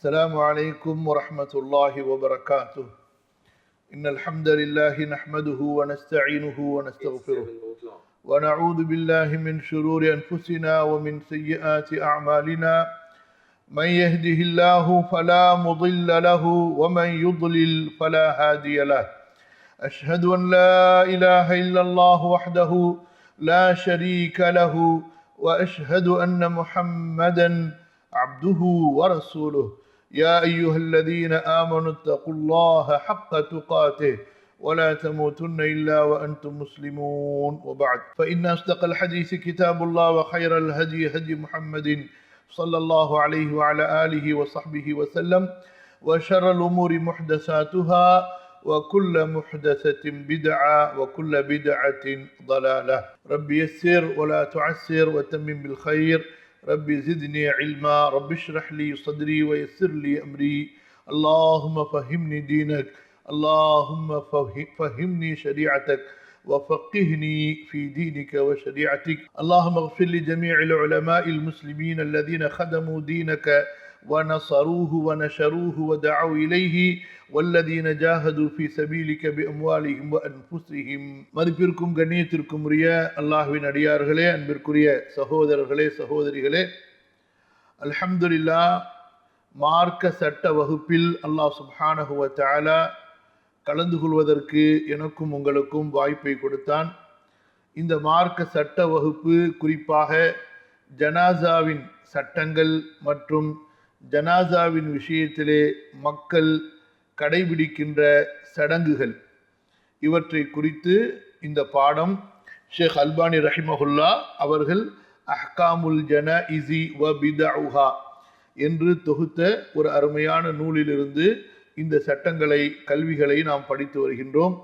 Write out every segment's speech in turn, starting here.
السلام عليكم ورحمة الله وبركاته. إن الحمد لله نحمده ونستعينه ونستغفره ونعوذ بالله من شرور أنفسنا ومن سيئات أعمالنا. من يهده الله فلا مضل له ومن يضلل فلا هادي له. أشهد أن لا إله إلا الله وحده لا شريك له وأشهد أن محمدا عبده ورسوله. يا أيها الذين آمنوا اتقوا الله حق تقاته ولا تموتن إلا وأنتم مسلمون. وبعد، فإن أصدق الحديث كتاب الله وخير الهدي هدي محمد صلى الله عليه وعلى آله وصحبه وسلم، وشر الأمور محدثاتها وكل محدثة بدعة وكل بدعة ضلالة. رب يسر ولا تعسر وتمم بالخير. رب زدني علما. رب اشرح لي صدري ويسر لي أمري. اللهم فهمني دينك، اللهم فهمني شريعتك وفقهني في دينك وشريعتك. اللهم اغفر لجميع العلماء المسلمين الذين خدموا دينك ونصروه ونشروه ودعوا إليه والذين جاهدوا في سبيلك بأموالهم وأنفسهم. மதிப்பிற்கும் கண்ணியத்திற்கும் உரிய அல்லாஹ்வின் அடியார்களே, அன்பிற்குரிய சகோதரர்களே சகோதரிகளே, அல்ஹம்துலில்லாஹ், மார்க்க சட்ட வகுப்பில் அல்லாஹ் சுப்ஹானஹு வ தஆலா கலந்து கொள்வதற்கு எனக்கும் உங்களுக்கும் வாய்ப்பை கொடுத்தான். இந்த மார்க்க சட்ட வகுப்பு குறிப்பாக ஜனாசாவின் சட்டங்கள் மற்றும் ஜனாசாவின் விஷயத்திலே மக்கள் கடைபிடிக்கின்ற சடங்குகள், இவற்றை குறித்து இந்த பாடம் ஷேக் அல்பானி ரஹிமஹுல்லா அவர்கள் அஹ்காமுல் ஜனாஇஸி வ பிதஉஹா என்று தொகுத்த ஒரு அருமையான நூலிலிருந்து இந்த சட்டங்களை, கல்விகளை நாம் படித்து வருகின்றோம்.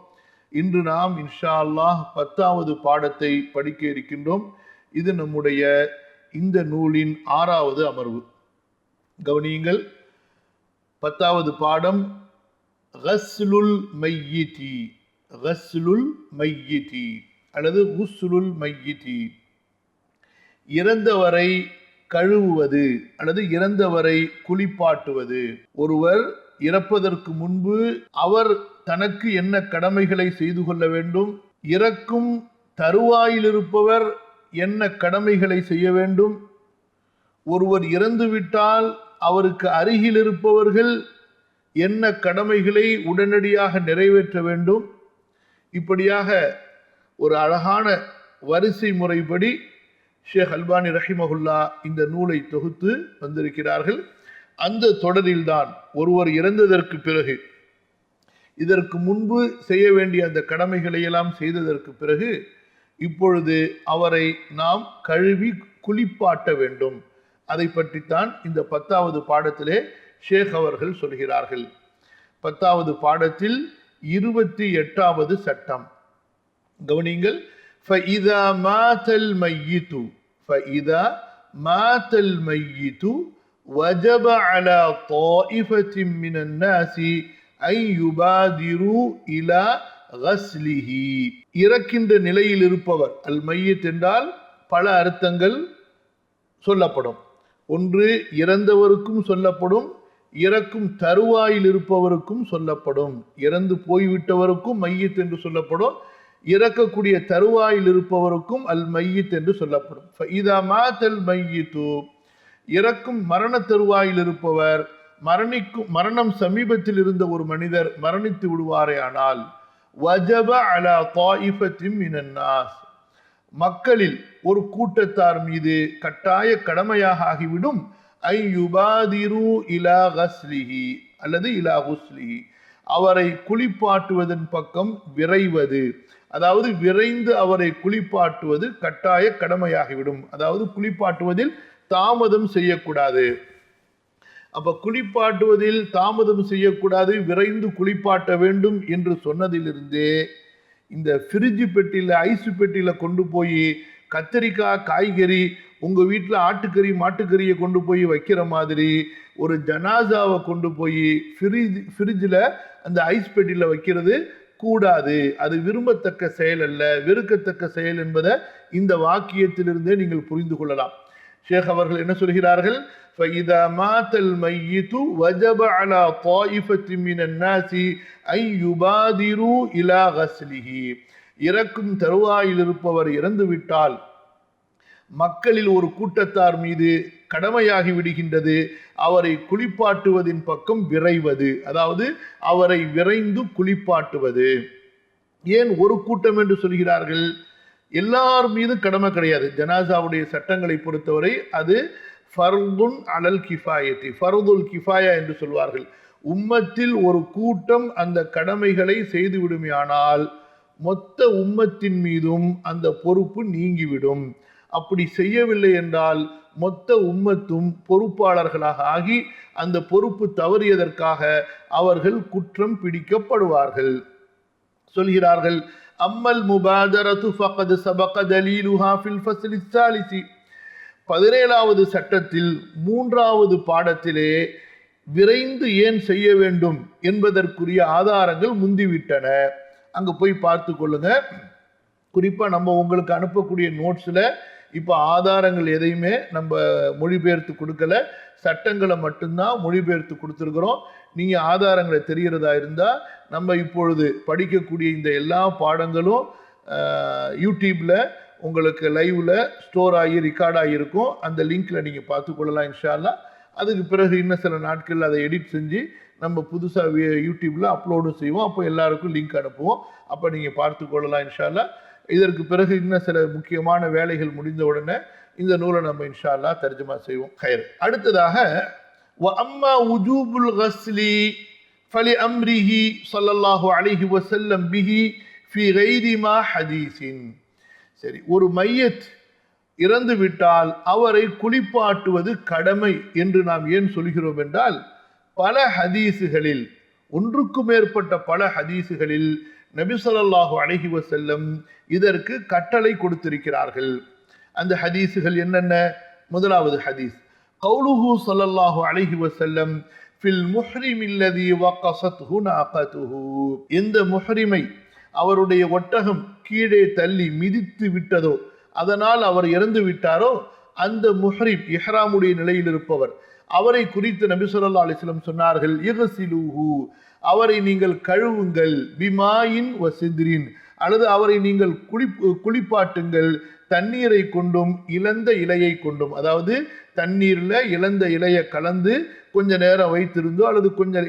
இன்று நாம் இன்ஷா அல்லாஹ் 10வது பாடத்தை படிக்க இருக்கின்றோம். இது நம்முடைய இந்த நூலின் 6வது அமர்வு. கவனியுங்கள், 10வது பாடம் கஸ்லுல் மையிதி, கஸ்லுல் மையிதி அல்லது குஸ்லுல் மையிதி, இறந்தவரை கழுவுவது அல்லது இறந்தவரை குளிப்பாட்டுவது. ஒருவர் இறப்பதற்கு முன்பு அவர் தனக்கு என்ன கடமைகளை செய்து கொள்ள வேண்டும், இறக்கும் தருவாயில் இருப்பவர் என்ன கடமைகளை செய்ய வேண்டும், ஒருவர் இறந்துவிட்டால் அவருக்கு அருகில் இருப்பவர்கள் என்ன கடமைகளை உடனடியாக நிறைவேற்ற வேண்டும். இப்படியாக ஒரு அழகான வரிசை முறைப்படி ஷேக் அல்பானி ரஹிமஹுல்லா இந்த நூலை தொகுத்து வந்திருக்கிறார்கள். அந்த தொடரில்தான் ஒருவர் இறந்ததற்கு பிறகு, இதற்கு முன்பு செய்ய வேண்டிய அந்த கடமைகளை எல்லாம் செய்ததற்கு பிறகு இப்பொழுது அவரை நாம் கழுவி குளிப்பாட்ட வேண்டும். அதை பற்றித்தான் இந்த 10வது பாடத்திலே ஷேக் அவர்கள் சொல்கிறார்கள். 10வது பாடத்தில் 28வது சட்டம் கவனிங்கள். فَإِذَا مَاتَ الْمَيِّتُ فَإِذَا مَاتَ الْمَيِّتُ وَجَبَ عَلَى طَائِفَةٍ مِّنَ النَّاسِ أَن يُبَادِرُوا إِلَى غَسْلِهِ. இறக்கின்ற நிலையில் இருப்பவர், அல் மையித் என்றால் பல அர்த்தங்கள் சொல்லப்படும். ஒன்று இறந்தவருக்கும் சொல்லப்படும், இறக்கும் தருவாயில் இருப்பவருக்கும் சொல்லப்படும். இறந்து போய்விட்டவருக்கும் மையித் என்று சொல்லப்படும், இறக்கக்கூடிய தருவாயில் இருப்பவருக்கும் அல் மையித் என்று சொல்லப்படும். ஃபஇதா மாத்தல் மையித்து, இறக்கும் மரண தருவாயில் இருப்பவர், மரணம் சமீபத்தில் இருந்த ஒரு மனிதர் மரணித்து விடுவாரே ஆனால், வஜப அலா தாயிஃபத்தின் மினன் நாஸ், மக்களில் ஒரு கூட்டத்தார் மீது கட்டாய கடமையாக ஆகிவிடும். ஐ யுபாதிரு இலா கஸ்லிஹி அல்லது இலா குஸ்லிஹி, அவரை குளிப்பாட்டுவதன் பக்கம் விரைவது, அதாவது விரைந்து அவரை குளிப்பாட்டுவது கட்டாய கடமையாகிவிடும். அதாவது குளிப்பாட்டுவதில் தாமதம் செய்யக்கூடாது. அப்ப குளிப்பாட்டுவதில் தாமதம் செய்யக்கூடாது, விரைந்து குளிப்பாட்ட வேண்டும் என்று சொன்னதிலிருந்தே இந்த ஃப்ரிட்ஜ் பெட்டியில், ஐஸ் பெட்டியில் கொண்டு போய் கத்திரிக்காய், காய்கறி, உங்கள் வீட்டில் ஆட்டுக்கறி மாட்டுக்கறியை கொண்டு போய் வைக்கிற மாதிரி ஒரு ஜனாசாவை கொண்டு போய் ஃப்ரிட்ஜில் அந்த ஐஸ் பெட்டியில் வைக்கிறது கூடாது. அது விரும்பத்தக்க செயல் அல்ல, வெறுக்கத்தக்க செயல் என்பதை இந்த வாக்கியத்திலிருந்தே நீங்கள் புரிந்து கொள்ளலாம். ஷேக் அவர்கள் என்ன சொல்கிறார்கள்? فَإِذَا مَاتَ الْمَيِّتُ وَجَبَ عَلَى طَائِفَةٍ مِنَ النَّاسِ أَن يُبَادِرُوا إِلَى غَسْلِهِ. இறக்கும் தருவாயில் இருப்பவர் இறந்துவிட்டால் மக்களில் ஒரு கூட்டத்தார் மீது கடமையாகி விடுகின்றது அவரை குளிப்பாட்டுவதின் பக்கம் விரைவது, அதாவது அவரை விரைந்து குளிப்பாட்டுவது. ஏன் ஒரு கூட்டம் என்று சொல்கிறார்கள்? எல்லார் மீதும் கடமை கிடையாது. ஜனாசாவுடைய சட்டங்களை பொறுத்தவரை அது ஃபர்துன் அலல் கிஃபாயத்தி, ஃபர்துல் கிஃபாயா என்று சொல்வார்கள். உம்மத்தில் ஒரு கூட்டம் அந்த கடமைகளை செய்து விடுமையானால் மொத்த உம்மத்தின் மீதும் அந்த பொறுப்பு நீங்கிவிடும். அப்படி செய்யவில்லை என்றால் மொத்த உம்மத்தும் பொறுப்பாளர்களாக ஆகி அந்த பொறுப்பு தவறியதற்காக அவர்கள் குற்றம் பிடிக்கப்படுவார்கள். சொல்கிறார்கள், அம்மல் முபாதரத்து ஃபகத் சபக தலீலுஹா ஃபில் ஃபஸ்லி ஸாலிஸி. 17வது சட்டத்தில் 3வது பாடத்திலே விரைந்து ஏன் செய்ய வேண்டும் என்பதற்குரிய ஆதாரங்கள் முந்திவிட்டன. அங்க போய் பார்த்து கொள்ளுங்க. குறிப்பா நம்ம உங்களுக்கு அனுப்பக்கூடிய நோட்ஸ்ல இப்ப ஆதாரங்கள் எதையுமே நம்ம மொழிபெயர்த்து கொடுக்கல, சட்டங்களை மட்டும்தான் மொழிபெயர்த்து கொடுத்துருக்கிறோம். நீங்க ஆதாரங்களை தெரிகிறதா இருந்தா நம்ம இப்பொழுது படிக்கக்கூடிய இந்த எல்லா பாடங்களும் யூடியூப்ல உங்களுக்கு லைவ்ல ஸ்டோர் ஆகி ரெக்கார்ட் ஆகியிருக்கும். அந்த லிங்க்ல நீங்க பார்த்துக்கொள்ளலாம் இன்ஷா அல்லாஹ். அதுக்கு பிறகு இன்னும் சில நாட்கள் அதை எடிட் செஞ்சு நம்ம புதுசாக யூடியூப்ல அப்லோடும் செய்வோம். அப்போ எல்லாருக்கும் லிங்க் அனுப்புவோம். அப்போ நீங்க பார்த்து கொள்ளலாம் இன்ஷா அல்லாஹ். இதற்கு பிறகு இன்னும் சில முக்கியமான வேலைகள் முடிந்த உடனே இந்த நூலை நம்ம இன்ஷா அல்லாஹ் தர்ஜுமா செய்வோம். கயிறு. அடுத்ததாக وَأَمَّا وُجُوبُ الْغَسْلِ فَلِأَمْرِهِ صلى الله عليه وسلم به في غير ما حديث. சரி, ஒரு மையத் இறந்து விட்டால் அவரை குளிப்பாட்டுவது கடமை என்று நாம் ஏன் சொல்கிறோம் என்றால், பல ஹதீசுகளில், ஒன்றுக்கு மேற்பட்ட பல ஹதீசுகளில் நபி ஸல்லல்லாஹு அலைஹி வஸல்லம் இதற்கு கட்டளை கொடுத்திருக்கிறார்கள். அந்த ஹதீசுகள் என்னென்ன? முதலாவது ஹதீஸ், கௌலுஹு ஸல்லல்லாஹு அலைஹி வஸல்லம் ஃபில் முஹ்ரிம் அல்லதி வகஸத்ஹு நாகதுஹு. எந்த முஹ்ரிமை அவருடைய ஒட்டகம் கீழே தள்ளி மிதித்து விட்டதோ, அதனால் அவர் இறந்து விட்டாரோ, அந்த முஹ்ரிம் இஹ்ராமுடைய நிலையில் இருப்பவர், அவரை குறித்து நபி ஸல்லல்லாஹு அலைஹி வஸல்லம் சொன்னார்கள், இக்ஸிலூஹு, அவரை நீங்கள் கழுவுங்கள், பிமாயின் வசித்ரின், அல்லது அவரை நீங்கள் குளிப்பாட்டுங்கள் தண்ணீரை கொண்டும் இழந்த இலையை கொண்டும். அதாவது தண்ணீர்ல இழந்த இலையை கலந்து கொஞ்ச நேரம் வைத்திருந்தோ அல்லது கொஞ்சம்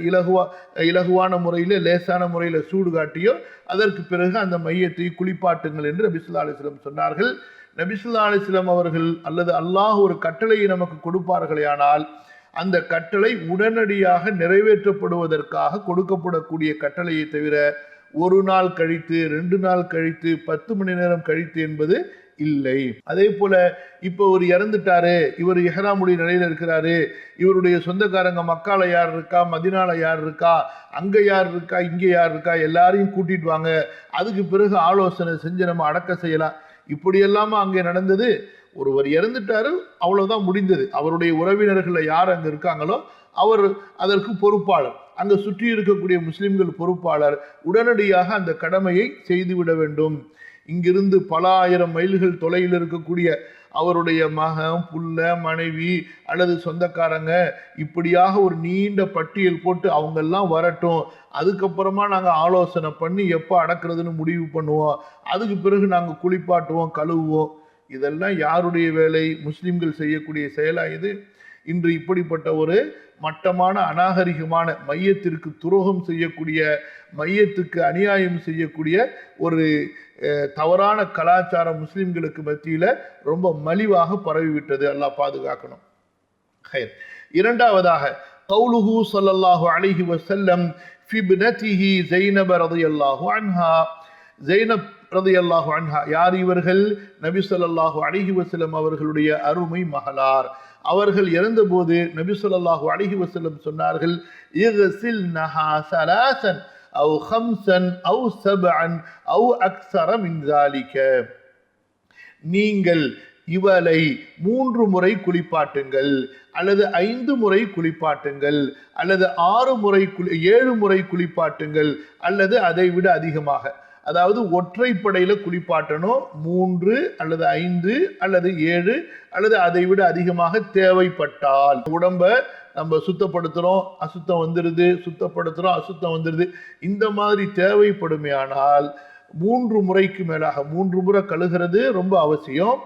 இலகுவான முறையில் லேசான முறையில் சூடு காட்டியோ அதற்கு பிறகு அந்த மையத்தை குளிப்பாட்டுங்கள் என்று நபி ஸல்லல்லாஹு அலைஹி வஸல்லம் சொன்னார்கள். நபி ஸல்லல்லாஹு அலைஹி வஸல்லம் அவர்கள் அல்லது அல்லாஹ் ஒரு கட்டளையை நமக்கு கொடுப்பார்களேயானால் அந்த கட்டளை உடனடியாக நிறைவேற்றப்படுவதற்காக கொடுக்கப்படக்கூடிய கட்டளையை தவிர ஒரு நாள் கழித்து 2 நாள் கழித்து 10 மணி நேரம் கழித்து என்பது இல்லை. அதே போல இப்போ ஒரு இறந்துட்டாரு, இவர் இஹ்ராமுடைய நிலையில இருக்கிறாரு, இவருடைய சொந்தக்காரங்க மக்கால யார் இருக்கா, மதினால யார் இருக்கா, அங்க யார் இருக்கா, இங்க யார் இருக்கா, எல்லாரையும் கூட்டிட்டு வாங்க, அதுக்கு பிறகு ஆலோசனை செஞ்சு நம்ம அடக்க செய்யலாம். இப்படி எல்லாமா அங்கே நடந்தது? ஒருவர் இறந்துட்டாரு, அவ்வளவுதான் முடிந்தது. அவருடைய உறவினர்கள் யார் அங்க இருக்காங்களோ அவர் அதற்கு பொறுப்பாளர், அங்க சுற்றி இருக்கக்கூடிய முஸ்லிம்கள் பொறுப்பாளர். உடனடியாக அந்த கடமையை செய்துவிட வேண்டும். இங்கிருந்து பல ஆயிரம் மைல்கள் தொலைவில் இருக்கக்கூடிய அவருடைய மகன், புள்ள, மனைவி அல்லது சொந்தக்காரங்க, இப்படியாக ஒரு நீண்ட பட்டியல் போட்டு அவங்கெல்லாம் வரட்டும், அதுக்கப்புறமா நாங்கள் ஆலோசனை பண்ணி எப்போ அடக்கிறதுன்னு முடிவு பண்ணுவோம், அதுக்கு பிறகு நாங்கள் குளிப்பாட்டுவோம், கழுவுவோம். இதெல்லாம் யாருடைய வேலை? முஸ்லிம்கள் செய்யக்கூடிய செயலா இது? இன்று இப்படிப்பட்ட ஒரு மட்டமான அநாகரிகமான, மையத்திற்கு துரோகம் செய்யக்கூடிய, மையத்துக்கு அநியாயம் செய்யக்கூடிய ஒரு தவறான கலாச்சாரம் முஸ்லிம்களுக்கு மத்தியில ரொம்ப மலிவாக பரவிவிட்டது. அல்லாஹ் பாதுகாக்கணும். இரண்டாவதாக, கௌலுஹு ஸல்லல்லாஹு அலைஹி வஸல்லம் ஃபி இப்னதிஹி ஸைனப் ரலியல்லாஹு அன்ஹா. ஸைனப் ரலியல்லாஹு அன்ஹா யார்? இவர்கள் நபி ஸல்லல்லாஹு அலைஹி வஸல்லம் அவர்களுடைய அருமை மகளார். அவர்கள் இறந்தபோது நபி ஸல்லல்லாஹு அலைஹி வஸல்லம் சொன்னார்கள், இக்ஸில்னஹா ஸலாஸன் அவ் ஹம்ஸன் அவ் சப்அன் அவ் அக்ஸர மின் ஸாலிக. நீங்கள் இவளை 3 முறை குளிப்பாட்டுங்கள், அல்லது 5 முறை குளிப்பாட்டுங்கள், அல்லது 6 முறை 7 முறை குளிப்பாட்டுங்கள், அல்லது அதை விட அதிகமாக. அதாவது ஒற்றைப்படையில் குளிப்பாட்டணும். 3 அல்லது 5 அல்லது 7 அல்லது அதை விட அதிகமாக தேவைப்பட்டால். உடம்ப நம்ம சுத்தப்படுத்துகிறோம், அசுத்தம் வந்துடுது, சுத்தப்படுத்துகிறோம், அசுத்தம் வந்துடுது, இந்த மாதிரி தேவைப்படுமையானால் 3 முறைக்கு மேலாக, 3 முறை கழுகிறது ரொம்ப அவசியம்,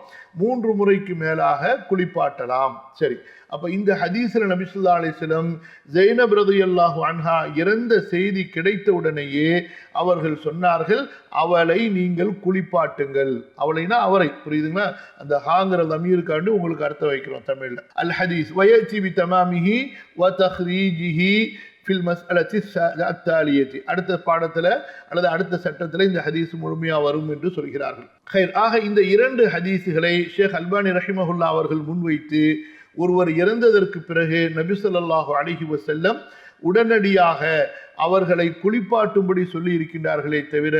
3 முறைக்கு மேலாக குளிப்பாட்டலாம். சரி, அப்ப இந்த ஹதீஸ்ல நபி ஸல்லல்லாஹு அலைஹி வஸல்லம் ஸைனப் ரலியல்லாஹு அன்ஹா இறந்த செய்தி கிடைத்த உடனேயே அவர்கள் சொன்னார்கள், அவளை நீங்கள் குளிப்பாட்டுங்கள். அவளைனா அவரை, புரியுதுங்களா? அந்த ஹாங்கிற லமீருக்காண்டு உங்களுக்கு அர்த்தம் வைக்கிறோம் தமிழ்ல. அல் ஹதீஸ் வயதி பி தமாமிஹி வ தஹ்ரீஜிஹி ஃபில் மஸ்அலத்தி அத்தாலியத்தி. அடுத்த பாடத்தில் அல்லது அடுத்த சட்டத்தில் இந்த ஹதீஸ் முழுமையாக வரும் என்று சொல்கிறார்கள். ஆக இந்த 2 ஹதீஸுகளை ஷேக் அல்பானி ரஹிமஹுல்லா அவர்கள் முன்வைத்து ஒருவர் இறந்ததற்கு பிறகு நபி ஸல்லல்லாஹு அலைஹி வஸல்லம் உடனடியாக அவர்களை குளிப்பாட்டும்படி சொல்லி இருக்கின்றார்களே தவிர,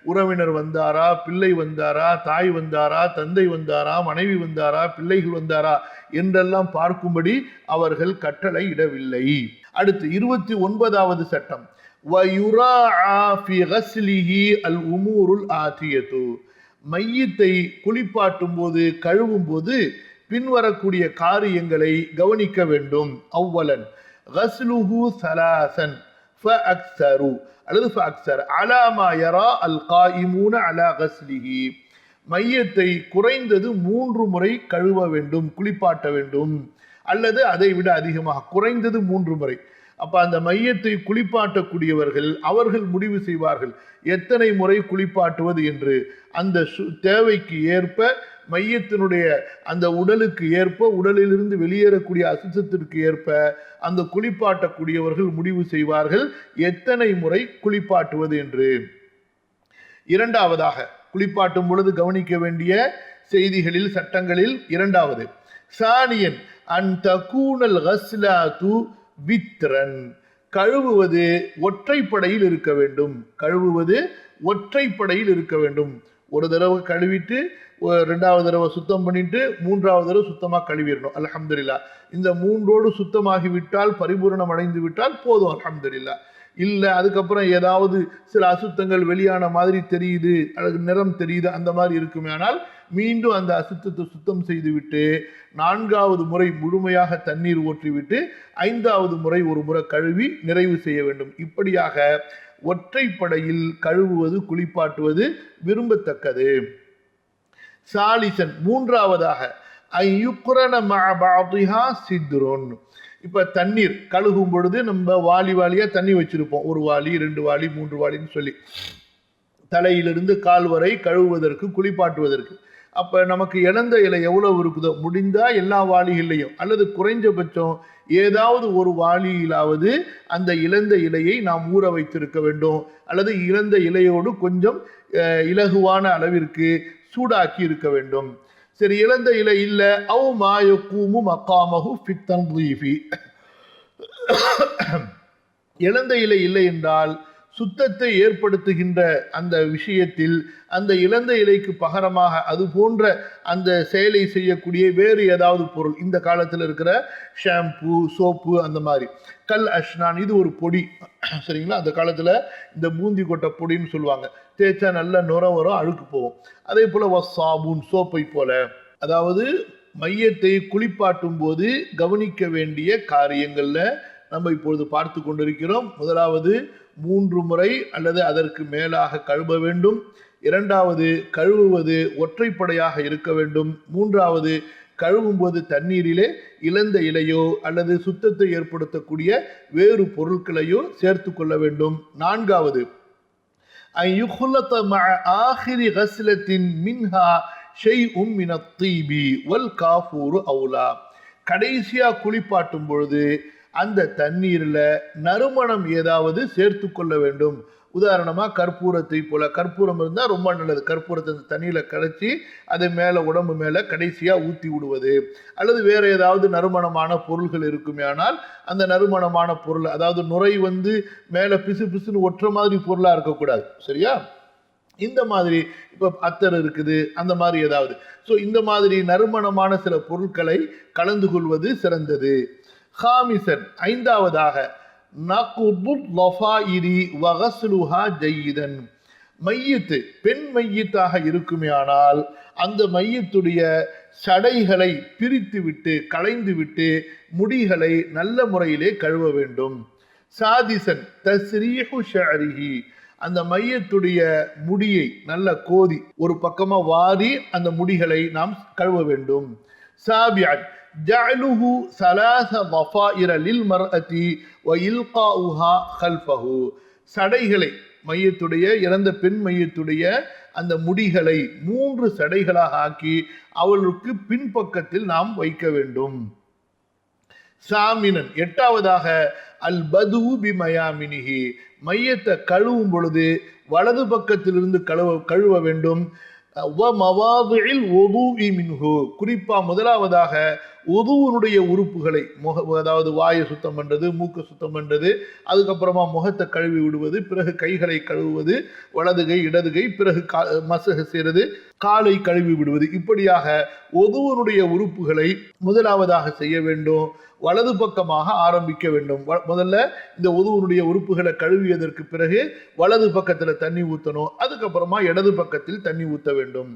உறவினர் வந்தாரா, பிள்ளை வந்தாரா, தாய் வந்தாரா, தந்தை வந்தாரா, மனைவி வந்தாரா, பிள்ளைகள் வந்தாரா என்றெல்லாம் பார்க்கும்படி அவர்கள் கட்டளை இடவில்லை. அடுத்து 29வது சட்டம், மையத்தை குளிப்பாட்டும் போது, கழுவும் போது பின்வரக்கூடிய காரியங்களை கவனிக்க வேண்டும். அவ்வலன் கஸ்லுஹு ஸலாஸன் ஃபஅக்ஸரு அல்லது ஃபஅக்ஸர் அலா மா யரா அல் காயிமூன அலா கஸ்லிஹி. மையத்தை குறைந்தது 3 முறை கழுவ வேண்டும், குளிப்பாட்ட வேண்டும், அல்லது அதை விட அதிகமாக, குறைந்தது 3 முறை. அப்ப அந்த மையத்தை குளிப்பாட்டக்கூடியவர்கள் அவர்கள் முடிவு செய்வார்கள் எத்தனை முறை குளிப்பாட்டுவது என்று. அந்த தேவைக்கு ஏற்ப, மையத்தினுடைய அந்த உடலுக்கு ஏற்ப, உடலிலிருந்து வெளியேறக்கூடிய அசுத்தத்திற்கு ஏற்ப அந்த குளிப்பாட்டக்கூடியவர்கள் முடிவு செய்வார்கள் எத்தனை முறை குளிப்பாட்டுவது என்று. இரண்டாவதாக, குளிப்பாட்டும் பொழுது கவனிக்க வேண்டிய செய்திகளில், சட்டங்களில் இரண்டாவது, சானியன் அன் தகூனல் கஸ்லாத்து வித்ரன். கழுவுவது ஒற்றைப்படையில் இருக்க வேண்டும். கழுவுவது ஒற்றைப்படையில் இருக்க வேண்டும். ஒரு தடவை கழுவிட்டு 2வது தடவை சுத்தம் பண்ணிட்டு 3வது தடவை சுத்தமாக கழுவிடணும். அல்ஹம்துலில்லாஹ். இந்த 3ஓடு சுத்தமாகி விட்டால், பரிபூரணம் அடைந்து விட்டால் போதும், அல்ஹம்துலில்லாஹ். இல்லை அதுக்கப்புறம் ஏதாவது சில அசுத்தங்கள் வெளியான மாதிரி தெரியுது, அல்லது நிறம் தெரியுது, அந்த மாதிரி இருக்குமே, ஆனால் மீண்டும் அந்த அசுத்தத்தை சுத்தம் செய்துவிட்டு 4வது முறை முழுமையாக தண்ணீர் ஊற்றிவிட்டு 5வது முறை ஒரு முறை கழுவி நிறைவு செய்ய வேண்டும். இப்படியாக ஒற்றைப்படையில் கழுவுவது, குளிப்பாட்டுவது விரும்பத்தக்கது. சாலிசன், மூன்றாவதாக, சித்ரோன். இப்ப தண்ணீர் கழுகும் பொழுது நம்ம வாளியா தண்ணி வச்சிருப்போம், 1 வாளி 2 வாளி 3 வாளின்னு சொல்லி, தலையிலிருந்து கால் வரை கழுவுவதற்கு, குளிப்பாட்டுவதற்கு. அப்ப நமக்கு இழந்த இலை எவ்வளவு இருக்குதோ, முடிந்தா எல்லா வாளிகளையும் அல்லது குறைஞ்சபட்சம் ஏதாவது ஒரு வாளியிலாவது அந்த இழந்த இலையை நாம் ஊற வைத்திருக்க வேண்டும், அல்லது இழந்த இலையோடு கொஞ்சம் இலகுவான அளவிற்கு சூடாக்கி இருக்க வேண்டும். சரி, இழந்த இலை இல்லை, அவ் மாயக்கூமு மக்காமஹு ஃபித்தன்லீஃபி. இழந்த இலை இல்லை என்றால் சுத்தத்தை ஏற்படுத்துகின்ற அந்த விஷயத்தில் அந்த இழந்த இலைக்கு பகரமாக அது போன்ற அந்த செயலை செய்யக்கூடிய வேறு ஏதாவது பொருள், இந்த காலத்தில் இருக்கிற ஷாம்பு, சோப்பு, அந்த மாதிரி கல் அஷ்னான், இது ஒரு பொடி, சரிங்களா? அந்த காலத்தில் இந்த பூந்தி கொட்டை பொடின்னு சொல்லுவாங்க, தேய்ச்சா நல்ல நுர வரும், அழுக்கு போகும். அதே போல் வசாபூன், சோப்பை போல. அதாவது மையத்தை குளிப்பாட்டும் போது கவனிக்க வேண்டிய காரியங்களில் நம்ம இப்பொழுது பார்த்து கொண்டிருக்கிறோம். முதலாவது, 3 முறை அல்லது அதற்கு மேலாக கழுவ வேண்டும். 2வது, கழுவுவது ஒற்றைப்படையாக இருக்க வேண்டும். 3வது, கழுவும் போது தண்ணீரிலே இழந்த இலையோ அல்லது சுத்தத்தை ஏற்படுத்தக்கூடிய வேறு பொருட்களையோ சேர்த்து கொள்ள வேண்டும். 4வது, ஆஹிரி கஸ்லத்தின் மின்ஹா ஷைஉம் மினத் தீபி வல் காஃபூரு அவுலா. கடைசியா குளிப்பாட்டும் பொழுது அந்த தண்ணீரில் நறுமணம் ஏதாவது சேர்த்து கொள்ள வேண்டும். உதாரணமாக கற்பூரத்தை போல, கற்பூரம் இருந்தால் ரொம்ப நல்லது, கற்பூரத்தை அந்த தண்ணியில் கரைச்சி அதை மேலே, உடம்பு மேலே கடைசியாக ஊற்றி விடுவது. அல்லது வேறு ஏதாவது நறுமணமான பொருள்கள் இருக்குமே, ஆனால் அந்த நறுமணமான பொருள், அதாவது நுரை மேலே பிசு பிசுன்னு ஒற்ற மாதிரி பொருளாக இருக்கக்கூடாது, சரியா? இந்த மாதிரி இப்போ அத்தர் இருக்குது, அந்த மாதிரி ஏதாவது. ஸோ இந்த மாதிரி நறுமணமான சில பொருட்களை கலந்து கொள்வது சிறந்தது. ஹாமிசன், 5வதாக, நகுதுல் லஃபாயிரி வகஸ்லுஹா ஜய்யிதன். மையத்து பெண் மையத்தாக இருக்குமே ஆனால் அந்த மையத்துடைய சடைகளை பிரித்து விட்டு களைந்து விட்டு முடிகளை நல்ல முறையிலே கழுவ வேண்டும். சாதிசன் தஸ்ரீஹு ஷஅரிஹி, அந்த மையத்துடைய முடியை நல்ல கோதி ஒரு பக்கமா வாரி அந்த முடிகளை நாம் கழுவ வேண்டும். சாபியன் ஜஅலுஹு ஸலாஸ ضفائر للمرأة وإلقاؤها خلفه, சடைகளை மையத்துடைய இறந்த பெண் மையத்துடைய அந்த முடிகளை 3 சடைகளாக ஆக்கி அவளுக்கு பின்பக்கத்தில் நாம் வைக்க வேண்டும். சாமினன் 8வதாக அல் பது பிமயாமினிஹி, மையத்தை கழுவும் பொழுது வலது பக்கத்திலிருந்து கழுவ வேண்டும். குறிப்பா முதலாவதாக உதுவுனுடைய உறுப்புகளை அதாவது வாயை சுத்தம் பண்றது, மூக்கு சுத்தம் பண்றது, அதுக்கப்புறமா முகத்தை கழுவி விடுவது, பிறகு கைகளை கழுவுவது, வலது கை இடது கை, பிறகு மசக செய்யறது, காலை கழுவி விடுவது, இப்படியாக உதுவுனுடைய உறுப்புகளை முதலாவதாக செய்ய வேண்டும். வலது பக்கமாக ஆரம்பிக்க வேண்டும். முதல்ல இந்த உதுவுனுடைய உறுப்புகளை கழுவியதற்கு பிறகு வலது பக்கத்தில் தண்ணி ஊற்றணும், அதுக்கப்புறமா இடது பக்கத்தில் தண்ணி ஊற்ற வேண்டும்.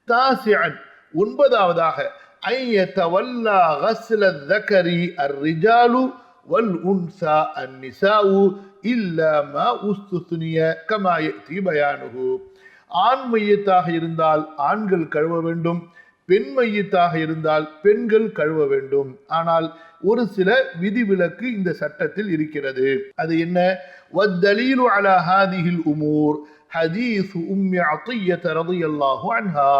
தாசிஅன் 9வதாக ஐயதவல்லா கஸ்ல الذكر الرجال والانثى النساء الا ما استثني كما ياتي بيانه, ஆண் மையத்தாக இருந்தால் ஆண்கள் கழுவ வேண்டும், பெண் மையத்தாக இருந்தால் பெண்கள் கழுவ வேண்டும். ஆனால் ஒரு சில விதிவிலக்கு இந்த சட்டத்தில் இருக்கிறது. அது என்ன? வத்தலீலு அலா ஹாதிஹில் உமூர் ஹதீஸ் உம்மி அத்திய்ய ரலியல்லாஹு அன்ஹா.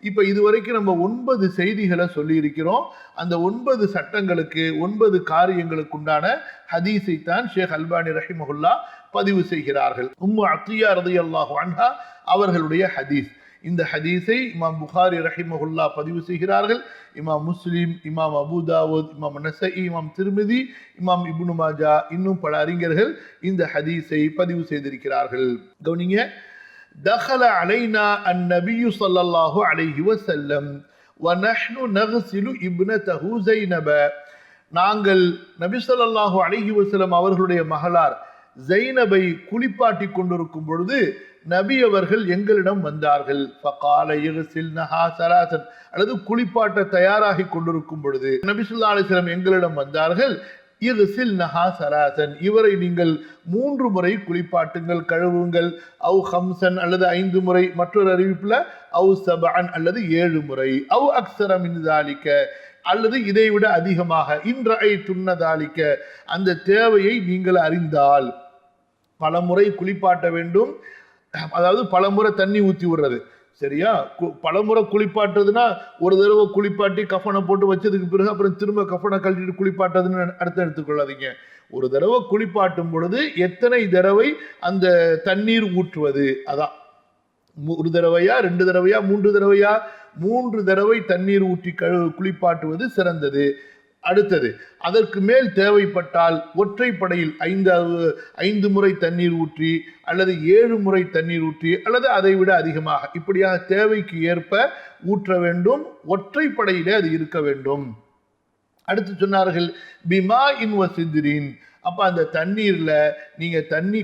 இப்போ இதுவரைக்கும் நம்ம 9 செய்திகளை சொல்லி இருக்கிறோம். அந்த 9 சட்டங்களுக்கு 9 காரியங்களுக்கு உண்டான ஹதீஸை தான் ஷேக் அல்பானி ரஹிமஹுல்லா பதிவு செய்கிறார்கள். உம்மு அத்திய்யா ரலியல்லாஹு அன்ஹா அவர்களுடைய ஹதீஸ். இந்த ஹதீஸை இமாம் புகாரி ரஹிமஹுல்லா பதிவு செய்கிறார்கள். இமாம் முஸ்லிம், இமாம் அபு தாவூத், இமாம் நஸஈ, இமாம் திர்மிதி, இமாம் இப்னு மாஜா, இன்னும் பல அறிஞர்கள் இந்த ஹதீஸை பதிவு செய்திருக்கிறார்கள். கவனிங்க. دخل علينا النبي صلى الله عليه وسلم ونحن نغسل ابنته زينب. நாங்கள் நபி ஸல்லல்லாஹு அலைஹி வஸல்லம் அவர்களுடைய மகளார் ஜைனபை குளிப்பாட்டி கொண்டிருக்கும் பொழுது நபி அவர்கள் எங்களிடம் வந்தார்கள். ஃபகால யக்ஸில்னஹா ஸலாஸன், அல்லது குளிப்பாட்ட தயாராகி கொண்டிருக்கும் பொழுது நபி ஸல்லல்லாஹு அலைஹி வஸல்லம் எங்களிடம் வந்தார்கள். யக்ஸில்னஹா ஸலாஸன், இவரை நீங்கள் 3 முறை குளிப்பாட்டுங்கள், கழுவுங்கள். அவு ஹம்சன், அல்லது 5 முறை, மற்றொரு அறிவிப்புல அவு சபஅன், அல்லது 7 முறை. அவு அக்ஸர மின் ஸாலிக, அல்லது இதைவிட அதிகமாக. இன்றை துன்னதாலிக்க, அந்த தேவையை நீங்கள் அறிந்தால். பல முறை குளிப்பாட்ட வேண்டும், அதாவது பல முறை தண்ணி ஊற்றி விடுறது, சரியா? பல முறை குளிப்பாட்டுறதுன்னா ஒரு தடவை குளிப்பாட்டி கஃபனை போட்டு வச்சதுக்கு பிறகு அப்புறம் திரும்ப கஃபனை கழட்டிட்டு குளிப்பாட்டுறதுன்னு அர்த்தம் எடுத்துக்கொள்ளாதீங்க. ஒரு தடவை குளிப்பாட்டும் பொழுது எத்தனை தடவை அந்த தண்ணீர் ஊற்றுவது, அதான். ஒரு தடவையா, 2 தடவையா, 3 தடவையா? 3 தடவை தண்ணீர் ஊற்றி குளிப்பாட்டுவது சிறந்தது. அடுத்தது, அதற்கு மேல் தேவைப்பட்டால் ஒற்றைப்படையில் 5 முறை தண்ணீர் ஊற்றி, அல்லது 7 முறை தண்ணீர் ஊற்றி, அல்லது அதை விட அதிகமாக, இப்படியாக தேவைக்கு ஏற்ப ஊற்ற வேண்டும். ஒற்றைப்படையிலே அது இருக்க வேண்டும். அடுத்து சொன்னார்கள் பிமா இன் வசிதிரின். அப்ப அந்த தண்ணீர்ல நீங்க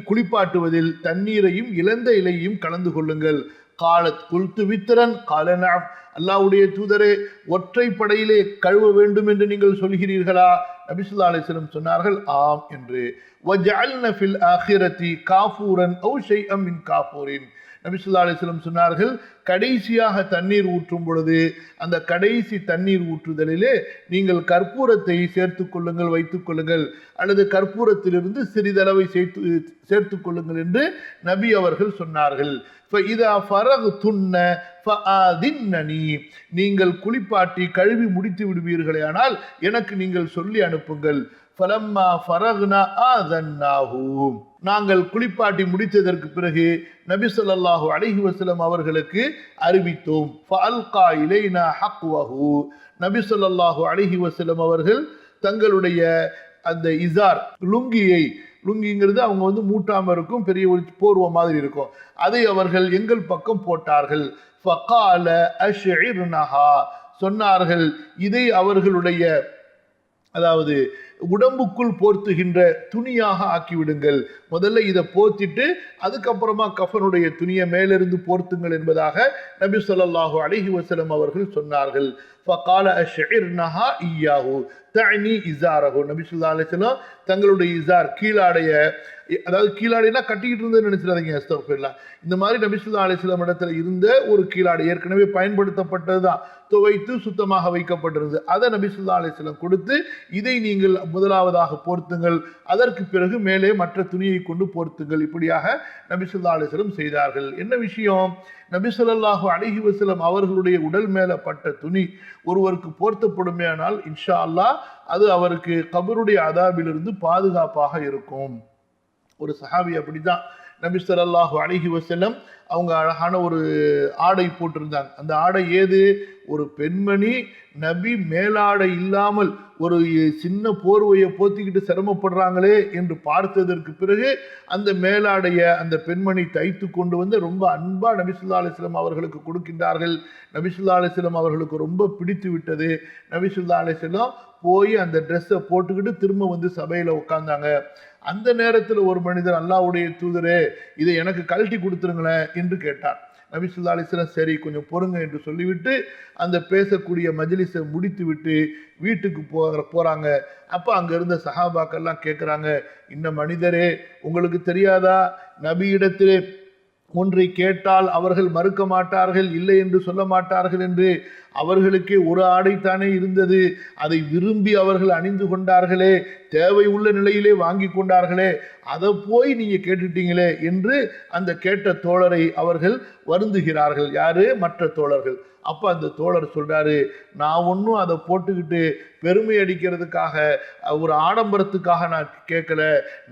குளிப்பாட்டுவதில் தண்ணீரையும் இழந்த இலையையும் கலந்து கொள்ளுங்கள். காலத் குல்து வித்திரன் காலனா, அல்லாஹ்வுடைய தூதரே, ஒற்றைப்படையிலே கழுவ வேண்டும் என்று நீங்கள் சொல்கிறீர்களா? நபி ஸல்லல்லாஹு அலைஹி வஸல்லம் சொன்னார்கள், ஆம் என்று. வஜஅல்ன ஃபில் ஆখিরাতি காஃபூரன் அவ் ஷைஅம் மின் காஃபூரின். நபி ஸல்லல்லாஹு அலைஹி வஸல்லம் சொன்னார்கள், கடைசியாக தண்ணீர் ஊற்றும் பொழுது அந்த கடைசி தண்ணீர் ஊற்றுதலிலே நீங்கள் கற்பூரத்தை சேர்த்துக் கொள்ளுங்கள், வைத்துக் கொள்ளுங்கள், அல்லது கற்பூரத்திலிருந்து சிறிதளவை சேர்த்துக் கொள்ளுங்கள் என்று நபி அவர்கள் சொன்னார்கள். நீங்கள் குளிப்பாட்டி கழுவி முடித்து விடுவீர்களே ஆனால் எனக்கு நீங்கள் சொல்லி அனுப்புங்கள். நாங்கள் குளிப்பாட்டி முடித்ததற்கு பிறகு நபி ஸல்லல்லாஹு அலைஹி வஸல்லம் அவர்களுக்கு அறிவித்தோம். நபி ஸல்லல்லாஹு அலைஹி வஸல்லம் அவர்கள் தங்களுடைய அந்த இசார், லுங்கிங்கிறது அவங்க மூட்டாம இருக்கும், பெரிய ஒரு போர்வை மாதிரி இருக்கும், அதை அவர்கள் எங்கள் பக்கம் போட்டார்கள். ஃபகால அஷ்இர்னஹா, சொன்னார்கள், இதை அவர்களுடைய, அதாவது உடம்புக்குள் போர்த்துகின்ற துணியாக ஆக்கிவிடுங்கள். முதல்ல இதை போர்த்திட்டு அதுக்கப்புறமா கஃபனுடைய துணியை மேலிருந்து போர்த்துங்கள் என்பதாக நபி ஸல்லல்லாஹு அலைஹி வஸல்லம் அவர்கள் சொன்னார்கள். ஃபகால அஷ்இர்னஹா இய்யாஹு தஅனி இஸாரஹு. நபி ஸல்லல்லாஹு அலைஹி வஸல்லம் தங்களுடைய இஸார் கீழாடைய, அதாவது கீழாடைனா கட்டிக்கிட்டு இருந்தேன்னு நினைச்சிடாதீங்க, அஸ்தக்ஃபிருல்லாஹ். இந்த மாதிரி நபி ஸல்லல்லாஹு அலைஹி வஸல்லம் இடத்துல இருந்த ஒரு கீழாடை ஏற்கனவே பயன்படுத்தப்பட்டது தான், துவைத்து சுத்தமாக வைக்கப்பட்டிருந்தது. அதை நபி ஸல்லல்லாஹு அலைஹி வஸல்லம் கொடுத்து இதை நீங்கள் முதலாவதாக போர்த்துங்கள், அதற்கு பிறகு மேலே மற்ற துணியை கொண்டு போர்த்துங்கள். இப்படியாக நபி ஸல்லல்லாஹு அலைஹி வஸல்லம் செய்தார்கள். என்ன விஷயம்? நபி ஸல்லல்லாஹு அலைஹி வஸல்லம் அவர்களுடைய உடல் மேல பட்ட துணி ஒருவருக்கு போர்த்தப்படுமேயானால் இன்ஷா அல்லாஹ் அது அவருக்கு கபருடைய அதாபிலிருந்து பாதுகாப்பாக இருக்கும். ஒரு சஹாபி அப்படிதான், நபி ஸல்லல்லாஹு அலைஹி வஸல்லம் அவங்க அழகான ஒரு ஆடை போட்டிருந்தாங்க. அந்த ஆடை ஏது? ஒரு பெண்மணி நபி மேலாடை இல்லாமல் ஒரு சின்ன போர்வையை போத்திக்கிட்டு சிரமப்படுறாங்களே என்று பார்த்ததற்கு பிறகு அந்த மேலாடைய அந்த பெண்மணி தைத்து கொண்டு வந்து ரொம்ப அன்பா நபி ஸல்லல்லாஹு அலைஹி வஸல்லம் அவர்களுக்கு கொடுக்கின்றார்கள். நபி ஸல்லல்லாஹு அலைஹி வஸல்லம் அவர்களுக்கு ரொம்ப பிடித்து விட்டது. நபி ஸல்லல்லாஹு அலைஹி வஸல்லம் போய் அந்த ட்ரெஸ்ஸை போட்டுக்கிட்டு திரும்ப வந்து சபையில உட்கார்ந்தாங்க. அந்த நேரத்தில் ஒரு மனிதர், அல்லாஹ்வுடைய தூதரே இதை எனக்கு கழட்டி கொடுத்துருங்களேன் என்று கேட்டார். நபி ஸல்லல்லாஹு அலைஹி வஸல்லம் சரி கொஞ்சம் பொறுங்க என்று சொல்லிவிட்டு அந்த பேசக்கூடிய மஜ்லிஸை முடித்து விட்டு வீட்டுக்கு போறாங்க. அப்போ அங்க இருந்த சஹாபாக்கெல்லாம் கேட்குறாங்க, இந்த மனிதரே உங்களுக்கு தெரியாதா, நபியிடத்திலே ஒன்றை கேட்டால் அவர்கள் மறுக்க மாட்டார்கள், இல்லை என்று சொல்ல மாட்டார்கள் என்று. அவர்களுக்கே ஒரு ஆடைத்தானே இருந்தது, அதை விரும்பி அவர்கள் அணிந்து கொண்டார்களே, தேவை உள்ள நிலையிலே வாங்கி கொண்டார்களே, அதை போய் நீங்க கேட்டுட்டீங்களே என்று அந்த கேட்ட தோழரை அவர்கள் வருந்துகிறார்கள். யாரு? மற்ற தோழர்கள். அப்போ அந்த தோழர் சொல்றாரு, நான் ஒன்றும் அதை போட்டுக்கிட்டு பெருமை அடிக்கிறதுக்காக ஒரு ஆடம்பரத்துக்காக நான் கேட்கல,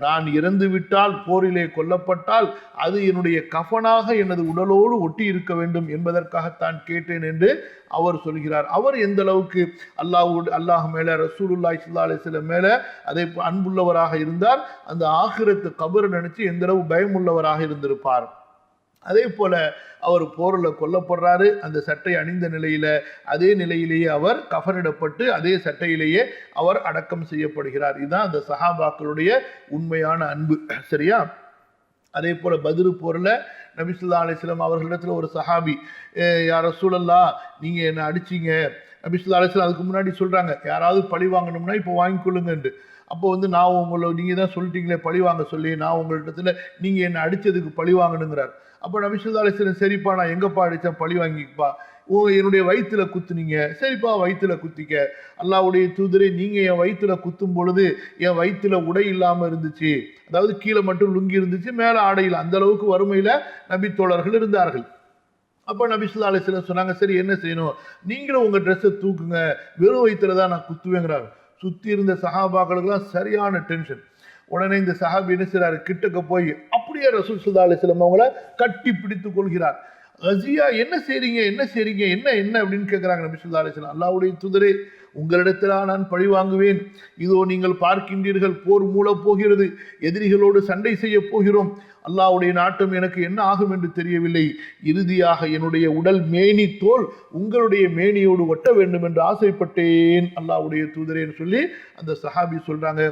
நான் இறந்து விட்டால் போரிலே கொல்லப்பட்டால் அது என்னுடைய கஃபனாக எனது உடலோடு ஒட்டி இருக்க வேண்டும் என்பதற்காகத்தான் கேட்டேன் என்று அவர் சொல்கிறார். அவர் எந்த அளவுக்கு அல்லாஹ் மேல, ரசூலுல்லாஹி ஸல்லல்லாஹு அலைஹி வஸல்லம் மேல அதை அன்புள்ளவராக இருந்தார், அந்த ஆகிரத்து கபர் நினைச்சு எந்த அளவு பயமுள்ளவராக இருந்திருப்பார். அதே போல அவர் போரில் கொல்லப்படுறாரு. அந்த சட்டை அணிந்த நிலையில அதே நிலையிலேயே அவர் கஃனிடப்பட்டு அதே சட்டையிலேயே அவர் அடக்கம் செய்யப்படுகிறார். இதுதான் அந்த சஹாபாக்களுடைய உண்மையான அன்பு. சரியா? அதே போல பத்ரு போரில் நபி ஸல்லல்லாஹு அலைஹி வஸல்லம் அவர்களிடத்துல ஒரு சஹாபி, யா ரசூலல்லாஹ் நீங்க என்ன அடிச்சீங்க. நபி ஸல்லல்லாஹு அலைஹி வஸல்லம் அதுக்கு முன்னாடி சொல்றாங்க, யாராவது பழி வாங்கணும்னா இப்போ வாங்கிக்கொள்ளுங்கன்ட்டு. அப்போ வந்து நான் உங்களை, நீங்கள் தான் சொல்லிட்டீங்களே பழி வாங்க சொல்லி, நான் உங்கள்கிட்ட நீங்கள் என்னை அடித்ததுக்கு பழி வாங்கணுங்கிறார். அப்போ நபி ஸல்லல்லாஹு அலைஹி வஸல்லம் சரிப்பா நான் எங்கப்பா அடித்தேன், பழி வாங்கிப்பா, என்னுடைய வயிற்றுல குத்துனீங்க, சரிப்பா வயிற்றுல குத்திக்க. அல்லாஹ்வுடைய தூதரே நீங்கள் என் வயிற்றுல குத்தும் பொழுது என் வயிற்றுல உடை இல்லாமல் இருந்துச்சு, அதாவது கீழே மட்டும் லுங்கி இருந்துச்சு, மேலே ஆடையில், அந்த அளவுக்கு வறுமையில் நபி தோழர்கள் இருந்தார்கள். அப்போ நபி ஸல்லல்லாஹு அலைஹி வஸல்லம் சொன்னாங்க, சரி என்ன செய்யணும், நீங்களும் உங்கள் ட்ரெஸ்ஸை தூக்குங்க, வெறும் வயிற்றுல தான் நான் குத்துவேங்கிறாங்க. சுற்றி இருந்த சஹாபாக்களுக்கெல்லாம் சரியான டென்ஷன். உடனே இந்த சஹாபி என்ன செய்றாரு, கிட்டக்க போய் அப்படியே ரசூல் ஸல்லல்லாஹு அலைஹி வஸல்லம் அவங்கள கட்டி பிடித்து கொள்கிறார். ரஜியா என்ன செய்றீங்க என்ன செய்றீங்க என்ன என்ன அப்படின்னு கேட்குறாங்க நபி ஸல்லல்லாஹு அலைஹி வஸல்லம். அல்லாஹ்வுடைய தூதரே உங்களிடத்தில் நான் பழி வாங்குவேன், இதோ நீங்கள் பார்க்கின்றீர்கள் போர் மூளப் போகிறது, எதிரிகளோடு சண்டை செய்ய போகிறோம், அல்லாஹ்வுடைய நாட்டம் எனக்கு என்ன ஆகும் என்று தெரியவில்லை, இறுதியாக என்னுடைய உடல் மேனி தோல் உங்களுடைய மேனியோடு ஒட்ட வேண்டும் என்று ஆசைப்பட்டேன் அல்லாஹ்வுடைய தூதரேன்னு சொல்லி அந்த சஹாபி சொல்றாங்க.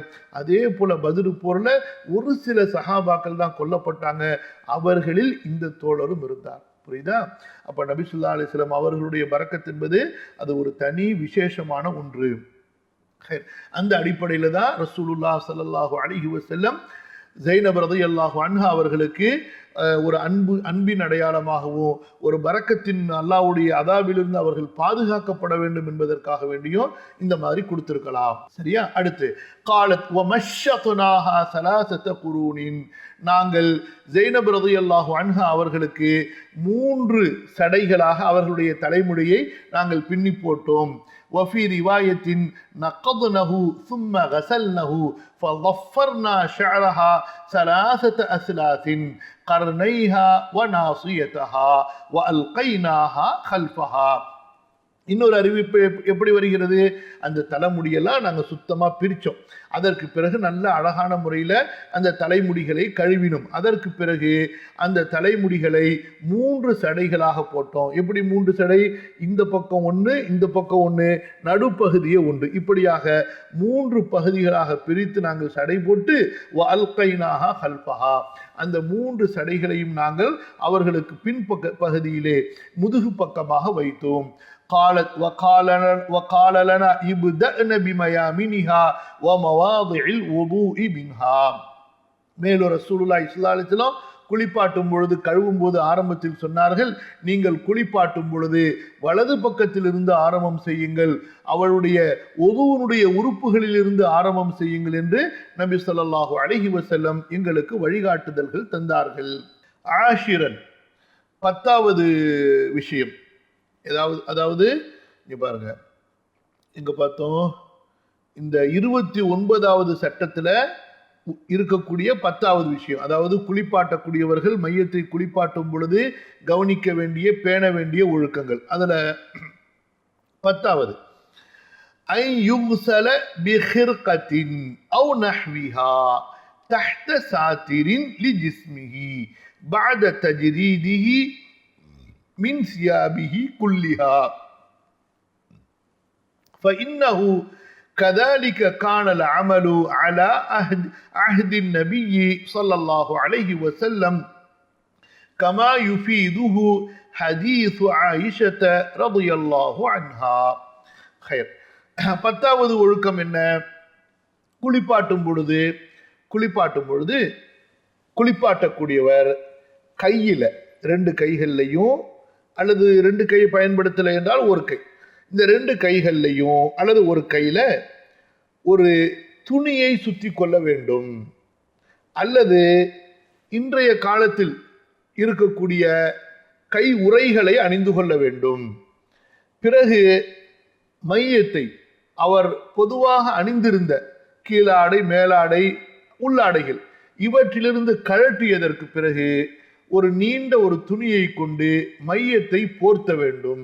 அதே போல பத்ரு போர்ல ஒரு சில சஹாபாக்கள் தான் கொல்லப்பட்டாங்க, அவர்களில் இந்த தோழரும் இருந்தார். புரியுதா? அப்ப நபி ஸல்லல்லாஹு அலைஹி வஸல்லம் அவர்களுடைய பரக்கத் என்பது அது ஒரு தனி விசேஷமான ஒன்று. அந்த அடிப்படையில தான் ரசூலுல்லாஹ் ஸல்லல்லாஹு அலைஹி வஸல்லம் ஸைனப் ரலியல்லாஹு அன்ஹா அவர்களுக்கு ஒரு அன்பின் அடையாளமாகவும் ஒரு பரக்கத்தின், அல்லாஹ்வுடைய அதாபிலிருந்து அவர்கள் பாதுகாக்கப்பட வேண்டும் என்பதற்காக வேண்டியும் இந்த மாதிரி கொடுத்திருக்கலாம். சரியா? அடுத்து காலத் வமஷ்ஷத்னாஹா ஸலாஸத குரூனின், நாங்கள் ஸைனப் ரலியல்லாஹு அன்ஹா அவர்களுக்கு 3 சடைகளாக அவர்களுடைய தலைமுடியை நாங்கள் பின்னி போட்டோம். وفي رواية نقضنه ثم غسلنه فضفرنا شعرها 3 أثلاث قرنيها وناصيتها وألقيناها خلفها. இன்னொரு அறிவிப்பு எப்படி வருகிறது, அந்த தலைமுடியெல்லாம் நாங்கள் சுத்தமாக பிரித்தோம். அதற்கு பிறகு நல்ல அழகான முறையில் அந்த தலைமுடிகளை கழுவினோம். அதற்கு பிறகு அந்த தலைமுடிகளை 3 சடைகளாக போட்டோம். எப்படி 3 சடை? இந்த பக்கம் ஒன்று, இந்த பக்கம் ஒன்று, நடுப்பகுதியே ஒன்று, இப்படியாக 3 பகுதிகளாக பிரித்து நாங்கள் சடை போட்டு அல்கைனாக ஹல்பஹா, அந்த 3 சடைகளையும் நாங்கள் அவர்களுக்கு பின்பக்க பகுதியிலே முதுகு பக்கமாக வைத்தோம். قالت وقال لنا ابدأنا بميامنها ومواضع الوضوء منها. மேலும் ரசூலுல்லாஹி ஸல்லல்லாஹு அலைஹி வஸல்லம் குளிப்பாட்டும் பொழுது, கழுவும் போது ஆரம்பத்தில் சொன்னார்கள், நீங்கள் குளிப்பாட்டும் பொழுது வலது பக்கத்தில் இருந்து ஆரம்பம் செய்யுங்கள், அவளுடைய ஒவ்வொருடைய உறுப்புகளில் இருந்து ஆரம்பம் செய்யுங்கள் என்று நபி ஸல்லல்லாஹு அலைஹி வஸல்லம் எங்களுக்கு வழிகாட்டுதல்கள் தந்தார்கள். ஆஷிரன், 10வது விஷயம், அதாவது இங்க பாருங்க, இங்க பார்த்தோம், இந்த 29வது சட்டத்துல இருக்கக்கூடிய 10வது விஷயம், அதாவது குளிப்பாட்டக்கூடியவர்கள் மையத்தை குளிப்பாட்டும் பொழுது கவனிக்க வேண்டிய, பேண வேண்டிய ஒழுக்கங்கள். அதுல 10வது, ஐ யுக்ஸல பிஹிர்கத்தின் அவ் நஹ்விஹா தஹ்த சாத்திரின் லிஜிஸ்மிஹி பஅத தஜ்ரீதிஹி من ثيابه كلها فإنه كذلك كان العمل على عهد النبي صلى الله عليه وسلم كما يفيده حديث عائشة رضي الله عنها. خير. 10வது ஒழுக்கம் என்ன? குளிப்பாட்டும் பொழுது குளிப்பாட்டக்கூடியவர் கையில 2 கைகள்லையும், அல்லது 2 கையை பயன்படுத்தலை என்றால் ஒரு கை, இந்த 2 கைகள்லையும் அல்லது ஒரு கையில ஒரு துணியை சுற்றி கொள்ள வேண்டும், அல்லது இன்றைய காலத்தில் இருக்கக்கூடிய கை உறைகளை அணிந்து கொள்ள வேண்டும். பிறகு மையத்தை அவர் பொதுவாக அணிந்திருந்த கீழாடை, மேலாடை, உள்ளாடைகள் இவற்றிலிருந்து கழற்றியதற்கு பிறகு ஒரு நீண்ட ஒரு துணியை கொண்டு மையத்தை போர்த்த வேண்டும்.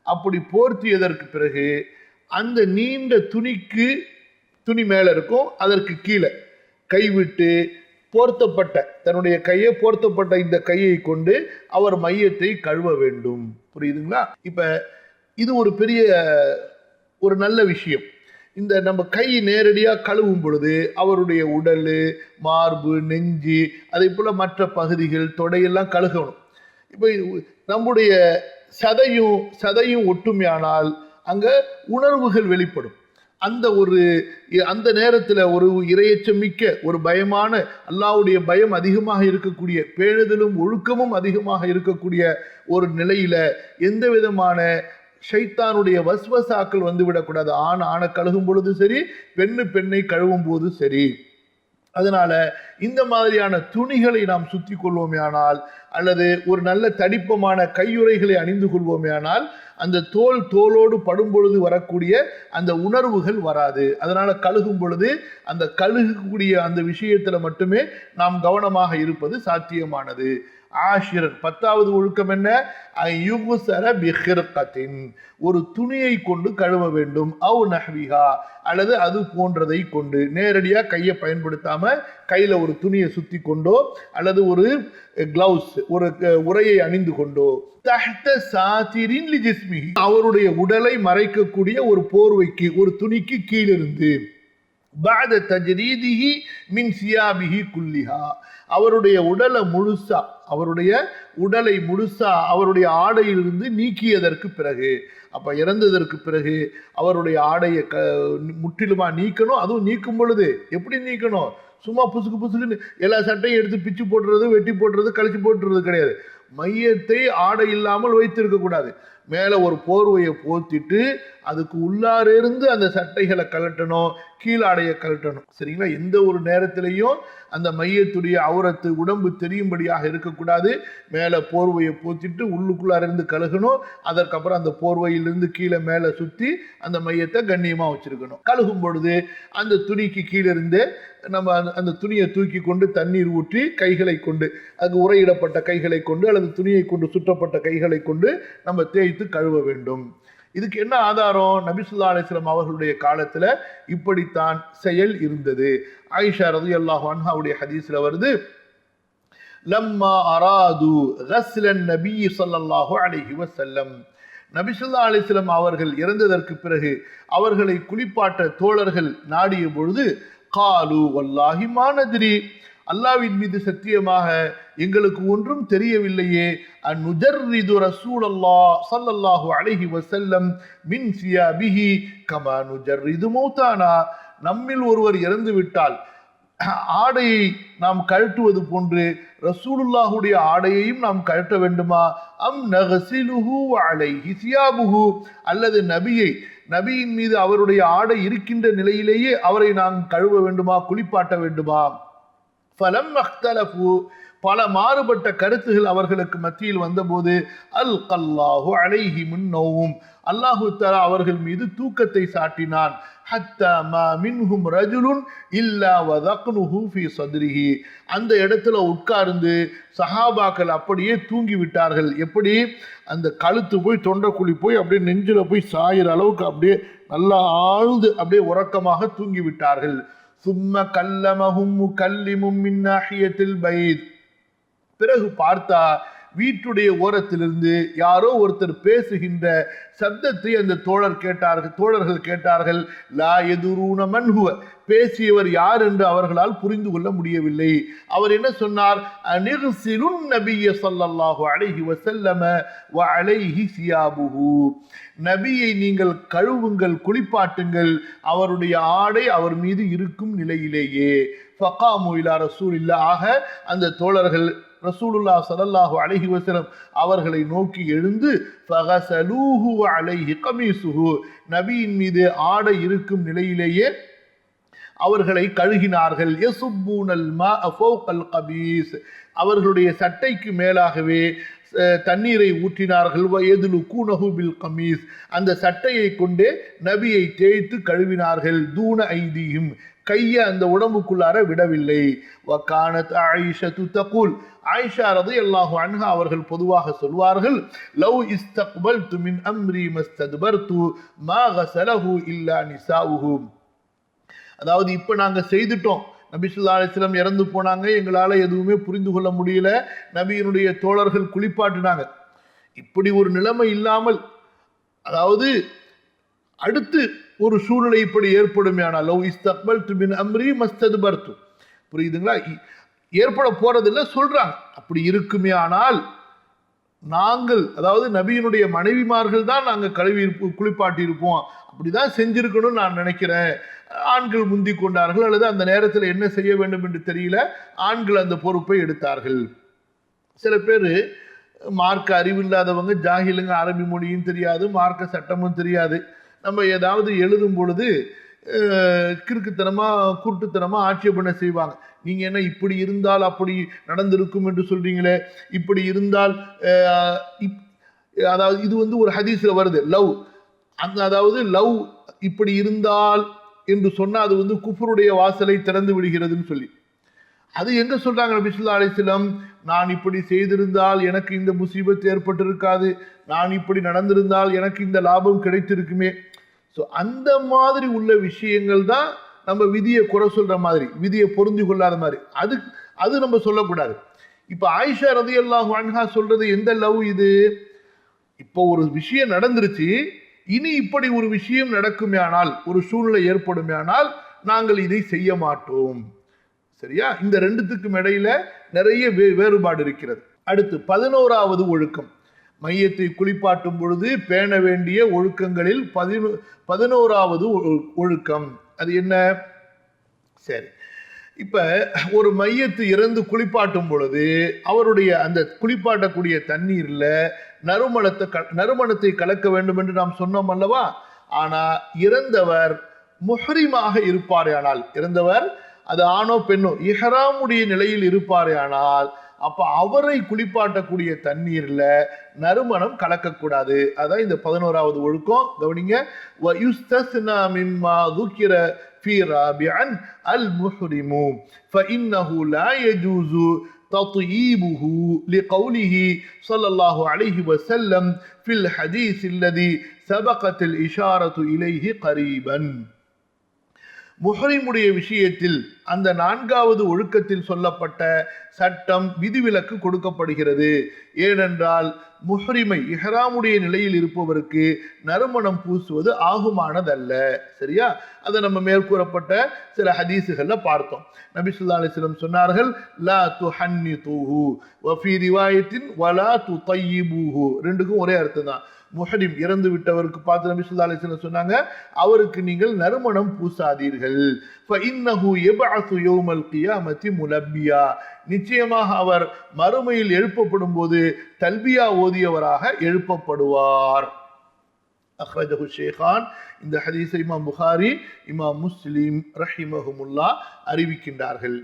அப்படி போர்த்தியதற்கு பிறகு அந்த நீண்ட துணி மேல இருக்கும், அதற்கு கீழே கைவிட்டு போர்த்தப்பட்ட, தன்னுடைய கையை போர்த்தப்பட்ட இந்த கையை கொண்டு அவர் மையத்தை கழுவ வேண்டும். புரியுதுங்களா? இப்ப இது ஒரு பெரிய ஒரு நல்ல விஷயம். இந்த நம்ம கை நேரடியாக கழுவும் பொழுது அவருடைய உடல், மார்பு, நெஞ்சு, அதே போல் மற்ற பகுதிகள், தொடையெல்லாம் கழுகணும். இப்போ நம்முடைய சதையும் ஒட்டுமையானால் அங்கே உணர்வுகள் வெளிப்படும். அந்த நேரத்தில் ஒரு இரையச்சம் மிக்க, ஒரு பயமான, அல்லாஹ்வுடைய பயம் அதிகமாக இருக்கக்கூடிய, பேணுதலும் ஒழுக்கமும் அதிகமாக இருக்கக்கூடிய ஒரு நிலையில எந்த விதமான ஷைத்தானுடைய வஸ்வசாக்கள் வந்துவிடக்கூடாது. ஆணை கழுகும் பொழுது சரி, பெண்ணை கழுவும் போது சரி. அதனால இந்த மாதிரியான துணிகளை நாம் சுற்றி கொள்வோமேயானால், அல்லது ஒரு நல்ல தடிப்பமான கையுறைகளை அணிந்து கொள்வோமேயானால், அந்த தோலோடு படும் பொழுது வரக்கூடிய அந்த உணர்வுகள் வராது. அதனால கழுகும் பொழுது அந்த கழுகக்கூடிய அந்த விஷயத்துல மட்டுமே நாம் கவனமாக இருப்பது சாத்தியமானது. ஆஷிரன், 10வது ஒழுக்கம் என்ன? ஒரு துணியை கொண்டு கழுவ வேண்டும், அவ் நஹ்விஹா, அல்லது அது போன்றதை கொண்டு. நேரடியாக கையை பயன்படுத்தாம கையில ஒரு துணியை சுத்தி கொண்டோ, அல்லது ஒரு கிளவுஸ், ஒரு உரையை அணிந்து கொண்டோ, தஹ்த சாத்திரின் லிஜிஸ்மிஹி, அவருடைய உடலை மறைக்கக்கூடிய ஒரு போர்வைக்கு, ஒரு துணிக்கு கீழிருந்து, பஅத தஜ்ரீதிஹி மின் சியாபிஹி குல்லிஹா, அவருடைய உடலை முழுசா அவருடைய ஆடையிலிருந்து நீக்கியதற்கு பிறகு. அப்ப இறந்ததற்கு பிறகு அவருடைய ஆடையை முற்றிலுமா நீக்கணும். அதுவும் நீக்கும் பொழுது எப்படி நீக்கணும்? சும்மா புசுக்குன்னு எல்லா சட்டையும் எடுத்து பிச்சு போட்டுறது, வெட்டி போட்டுறது, கழிச்சு போட்டுறது கிடையாது. மையத்தை ஆடை இல்லாமல் வைத்திருக்க கூடாது. மேலே ஒரு போர்வையை போத்திட்டு அதுக்கு உள்ளாரிருந்து அந்த சட்டைகளை கழட்டணும், கீழாடையை கழட்டணும். சரிங்களா? எந்த ஒரு நேரத்திலையும் அந்த மையத்துடைய அவுரத்து, உடம்பு தெரியும்படியாக இருக்கக்கூடாது. மேலே போர்வையை போத்திட்டு உள்ளுக்குள்ளாரிருந்து கழுகணும். அதற்கப்புறம் அந்த போர்வையிலிருந்து கீழே மேலே சுற்றி அந்த மையத்தை கண்ணியமாக வச்சிருக்கணும். கழுகும் பொழுது அந்த துணிக்கு கீழிருந்து நம்ம அந்த துணியை தூக்கி கொண்டு தண்ணீர் ஊற்றி கைகளை கொண்டு, அதுக்கு உரையிடப்பட்ட கைகளை கொண்டு அல்லது துணியை கொண்டு சுற்றப்பட்ட கைகளை கொண்டு நம்ம தேய்த்து கழுவ வேண்டும். இதுக்கு என்ன ஆதாரம்? நபி ஸல்லல்லாஹு அலைஹி வஸல்லம் அவர்களுடைய காலத்துல இப்படித்தான் செயல் இருந்தது. ஆயிஷா ரலியல்லாஹு அன்ஹாவுடைய ஹதீஸ்ல வருது, லம்மா அராது கஸ்லன் நபி ஸல்லல்லாஹு அலைஹி வஸல்லம், நபி ஸல்லல்லாஹு அலைஹி வஸல்லம் அவர்கள் இறந்ததற்கு பிறகு அவர்களை குளிப்பாட்ட தோழர்கள் நாடிய பொழுது, காலு வல்லாஹி மா நத்ரி, அல்லாஹ்வின் மீது சத்தியமாக எங்களுக்கு ஒன்றும் தெரியவில்லையே, அன்னுஜர்ரிது ரசூலல்லாஹ் ஸல்லல்லாஹு அலைஹி வஸல்லம் மின் சியாபிஹி கமா நுஜர்ரிது மௌதானா, நம்மில் ஒருவர் இறந்து விட்டால் ஆடையை நாம் கழட்டுவது போன்று ரசூலுல்லாஹுடைய ஆடையையும் நாம் கழட்ட வேண்டுமா? அம் நகசிலுஹு அலைஹி சியாபுஹு, அல்லது நபியின் மீது அவருடைய ஆடை இருக்கின்ற நிலையிலேயே அவரை நாம் கழுவ வேண்டுமா, குளிப்பாட்ட வேண்டுமா? ஃபலம் அக்தலஃபு, பல மாறுபட்ட கருத்துகள் அவர்களுக்கு மத்தியில் வந்தபோது, அல் கல்லாஹு அலைஹி முன்னவும், அல்லாஹு தஆலா அவர்கள் மீது தூக்கத்தை சாட்டினான். ஹத்தா மா மின்ஹும் ரஜுலுன் இல்லா வதக்னுஹு ஃபீ ஸத்ரிஹி, அந்த இடத்துல உட்கார்ந்து சஹாபாக்கள் அப்படியே தூங்கி விட்டார்கள். எப்படி? அந்த கழுத்து போய் தொண்டைக்குழி போய் அப்படியே நெஞ்சில போய் சாயிற அளவுக்கு அப்படியே நல்லா ஆழ்ந்து அப்படியே உறக்கமாக தூங்கி விட்டார்கள். சும்ம கல்லமஹும் முகல்லிமும் மின் நாஹியத்தில் பைத், பிறகு பார்த்தா வீட்டுடைய ஓரத்திலிருந்து யாரோ ஒருத்தர் பேசுகின்ற சப்தத்தை அந்த தோழர்கள் கேட்டார்கள். லா யதுரூன மன் ஹுவ, பேசியவர் யார் என்று அவர்களால் புரிந்து கொள்ள முடியவில்லை. அவர் என்ன சொன்னார்? அனிக்ஸிலுன் நபிய ஸல்லல்லாஹு அலைஹி வஸல்லம வ அலைஹி சியாபுஹு, நபியை நீங்கள் கழுவுங்கள், குளிப்பாட்டுங்கள், அவருடைய ஆடை அவர் மீது இருக்கும் நிலையிலேயே. ஃபகாமு இலா ரசூலில்லாஹ், ஆக அந்த தோழர்கள் ரசூலுல்லாஹ் ஸல்லல்லாஹு அலைஹி வஸல்லம் அவர்களை நோக்கி எழுந்து, ஃபகஸலூஹு வ அலைஹி கமீஸுஹு, நபியின் மீது ஆடை இருக்கும் நிலையிலேயே அவர்களை கழுகினார்கள். யசுப்பூனல் மாஅ ஃபௌகல் கபீஸ், அவர்களுடைய சட்டைக்கு மேலாகவே தண்ணீரை ஊற்றினார்கள். வயதுலுகூனஹு பில் கமீஸ், அந்த சட்டையை கொண்டே நபியை தேய்த்து கழுவினார்கள். தூன ஐதீஹிம், கையை அந்த உடம்புக்குள்ளார விடவில்லை. வகானத் ஆயிஷத்து தகுல், ஆயிஷா ரலியல்லாஹு அன்ஹா அவர்கள் பொதுவாக சொல்வார்கள், லவ் இஸ்தக்பல்து மின் அம்ரி மஸ்தக்பர்து மா கஸலஹு இல்லா நிசாஉஹு, அதாவது இப்ப நாங்க செய்துட்டோம், நபி ஸல்லல்லாஹு அலைஹி வஸல்லம் இறந்து போனாங்க, எங்களால எதுவுமே புரிந்து கொள்ள முடியல, நபியினுடைய தோழர்கள் குளிப்பாட்டினாங்க, இப்படி ஒரு நிலைமை இல்லாமல், அதாவது அடுத்து ஒரு சூழ்நிலை இப்படி ஏற்படுமே, ஆனால் லவ் இஸ்தக்பல்து மின் அம்ரி மஸ்தக்பர்து, புரியுதுங்களா? ஏற்பட போறதில்லை சொல்றாங்க. அப்படி இருக்குமே ஆனால் நாங்கள், அதாவது நபியினுடைய மனைவிமார்கள் தான் நாங்கள் குளிப்பாட்டி இருப்போம், அப்படிதான் செஞ்சிருக்கணும்னு நான் நினைக்கிறேன். ஆண்கள் முந்தி கொண்டார்கள், அல்லது அந்த நேரத்தில் என்ன செய்ய வேண்டும் என்று தெரியல, ஆண்கள் அந்த பொறுப்பை எடுத்தார்கள். சில பேர் மார்க்க அறிவில்லாதவங்க, ஜாகிலுங்க, அரபி மொழியும் தெரியாது, மார்க்க சட்டமும் தெரியாது, நம்ம ஏதாவது எழுதும் பொழுது கிறுக்குத்தனமாக குருட்டுத்தனமாக ஆட்சேபனை செய்வாங்க. நீங்கள் என்ன இப்படி இருந்தால் அப்படி நடந்திருக்கும் என்று சொல்கிறீங்களே, இப்படி இருந்தால் அதாவது இது வந்து ஒரு ஹதீஸில் வருது லவ், அதாவது லவ் இப்படி இருந்தால் என்று சொன்னால் அது வந்து குஃப்ருடைய வாசலை திறந்து விடுகிறதுன்னு சொல்லி, அது எங்க சொல்றாங்க? நபி ஸல்லல்லாஹு அலைஹி வஸல்லம், நான் இப்படி செய்திருந்தால் எனக்கு இந்த முசீபத் ஏற்பட்டிருக்காது, நான் இப்படி நடந்திருந்தால் எனக்கு இந்த லாபம் கிடைத்திருக்குமே. ஸோ அந்த மாதிரி உள்ள விஷயங்கள் தான் நம்ம விதியை குறை சொல்ற மாதிரி, விதியை பொருந்தி கொள்ளாத மாதிரி, அது நம்ம சொல்லக்கூடாது. இப்போ ஆயிஷா ரலியல்லாஹு அன்ஹா சொல்றது எந்த லவ் இது? இப்போ ஒரு விஷயம் நடந்துருச்சு, இனி இப்படி ஒரு விஷயம் நடக்குமே ஆனால், ஒரு சூழ்நிலை ஏற்படுமே ஆனால் நாங்கள் இதை செய்ய மாட்டோம். சரியா? இந்த ரெண்டுத்துக்கும் இடையில நிறைய வேறுபாடு இருக்கிறது. அடுத்து 11வது ஒழுக்கம், மையத்தை குளிப்பாட்டும் பொழுது பேண வேண்டிய ஒழுக்கங்களில் 11வது ஒழுக்கம். அது என்ன? சரி, இப்ப ஒரு மையத்து இறந்து குளிப்பாட்டும் பொழுது அவருடைய அந்த குளிப்பாட்டக்கூடிய தண்ணீர்ல நறுமணத்தை கலக்க வேண்டும் என்று நாம் சொன்னோம் அல்லவா? ஆனா இறந்தவர் முஹ்ரிமாக இருப்பாரே ஆனால், இறந்தவர் அது ஆணோ பெண்ணோ இஹ்ராமுடைய நிலையில் இருப்பாரே ஆனால், அப்ப அவரை குளிப்பாட்டக்கூடிய தண்ணீர்ல நறுமணம் கலக்கக்கூடாது. அதான் இந்த 11வது ஒழுக்கம். கவனிங்க, வயுஸ்தஸ்னா மிம்மா ذُكِرَ في رابعا المحرم فإنه لا يجوز تطييبه لقوله صلى الله عليه وسلم في الحديث الذي சபகத்தில் இஷாரத்து இலைஹி கரீபன். முஹ்ரிமுடைய விஷயத்தில் அந்த 4வது ஒழுக்கத்தில் சொல்லப்பட்ட சட்டம் விதிவிலக்கு கொடுக்கப்படுகிறது. ஏனென்றால் முஹ்ரிமை இஹ்ராமுடைய நிலையில் இருப்பவருக்கு நறுமணம் பூசுவது ஆகுமானதல்ல. சரியா? அதை நம்ம மேற்கூறப்பட்ட சில ஹதீஸுகள்ல பார்த்தோம். நபி ஸல்லல்லாஹு அலைஹி வஸல்லம் சொன்னார்கள், லா துஹன்னிதுஹு வ ஃபீ ரிவாயத்தின் வலா துதையிபுஹு. ரெண்டுக்கும் ஒரே அர்த்தம் தான். முஹ்ரிம் இறந்து விட்டவருக்கு பார்த்து நபி ஸல்லல்லாஹு அலைஹி வஸல்லம் சொன்னாங்க, அவருக்கு நீங்கள் நறுமணம் பூசாதீர்கள். ஃபஇன்னஹு யபஅஸு யௌமல் கியாமத்தி முலப்பியா. நிச்சயமாக அவர் மறுமையில் எழுப்பப்படும் போது தல்பியா ஓதியவராக எழுப்பப்படுவார். அக்ரஜஹு ஷேகான். இந்த ஹதீஸை இமாம் புகாரி, இமாம் முஸ்லிம் ரஹிமஹுமுல்லா அறிவிக்கின்றார்கள்.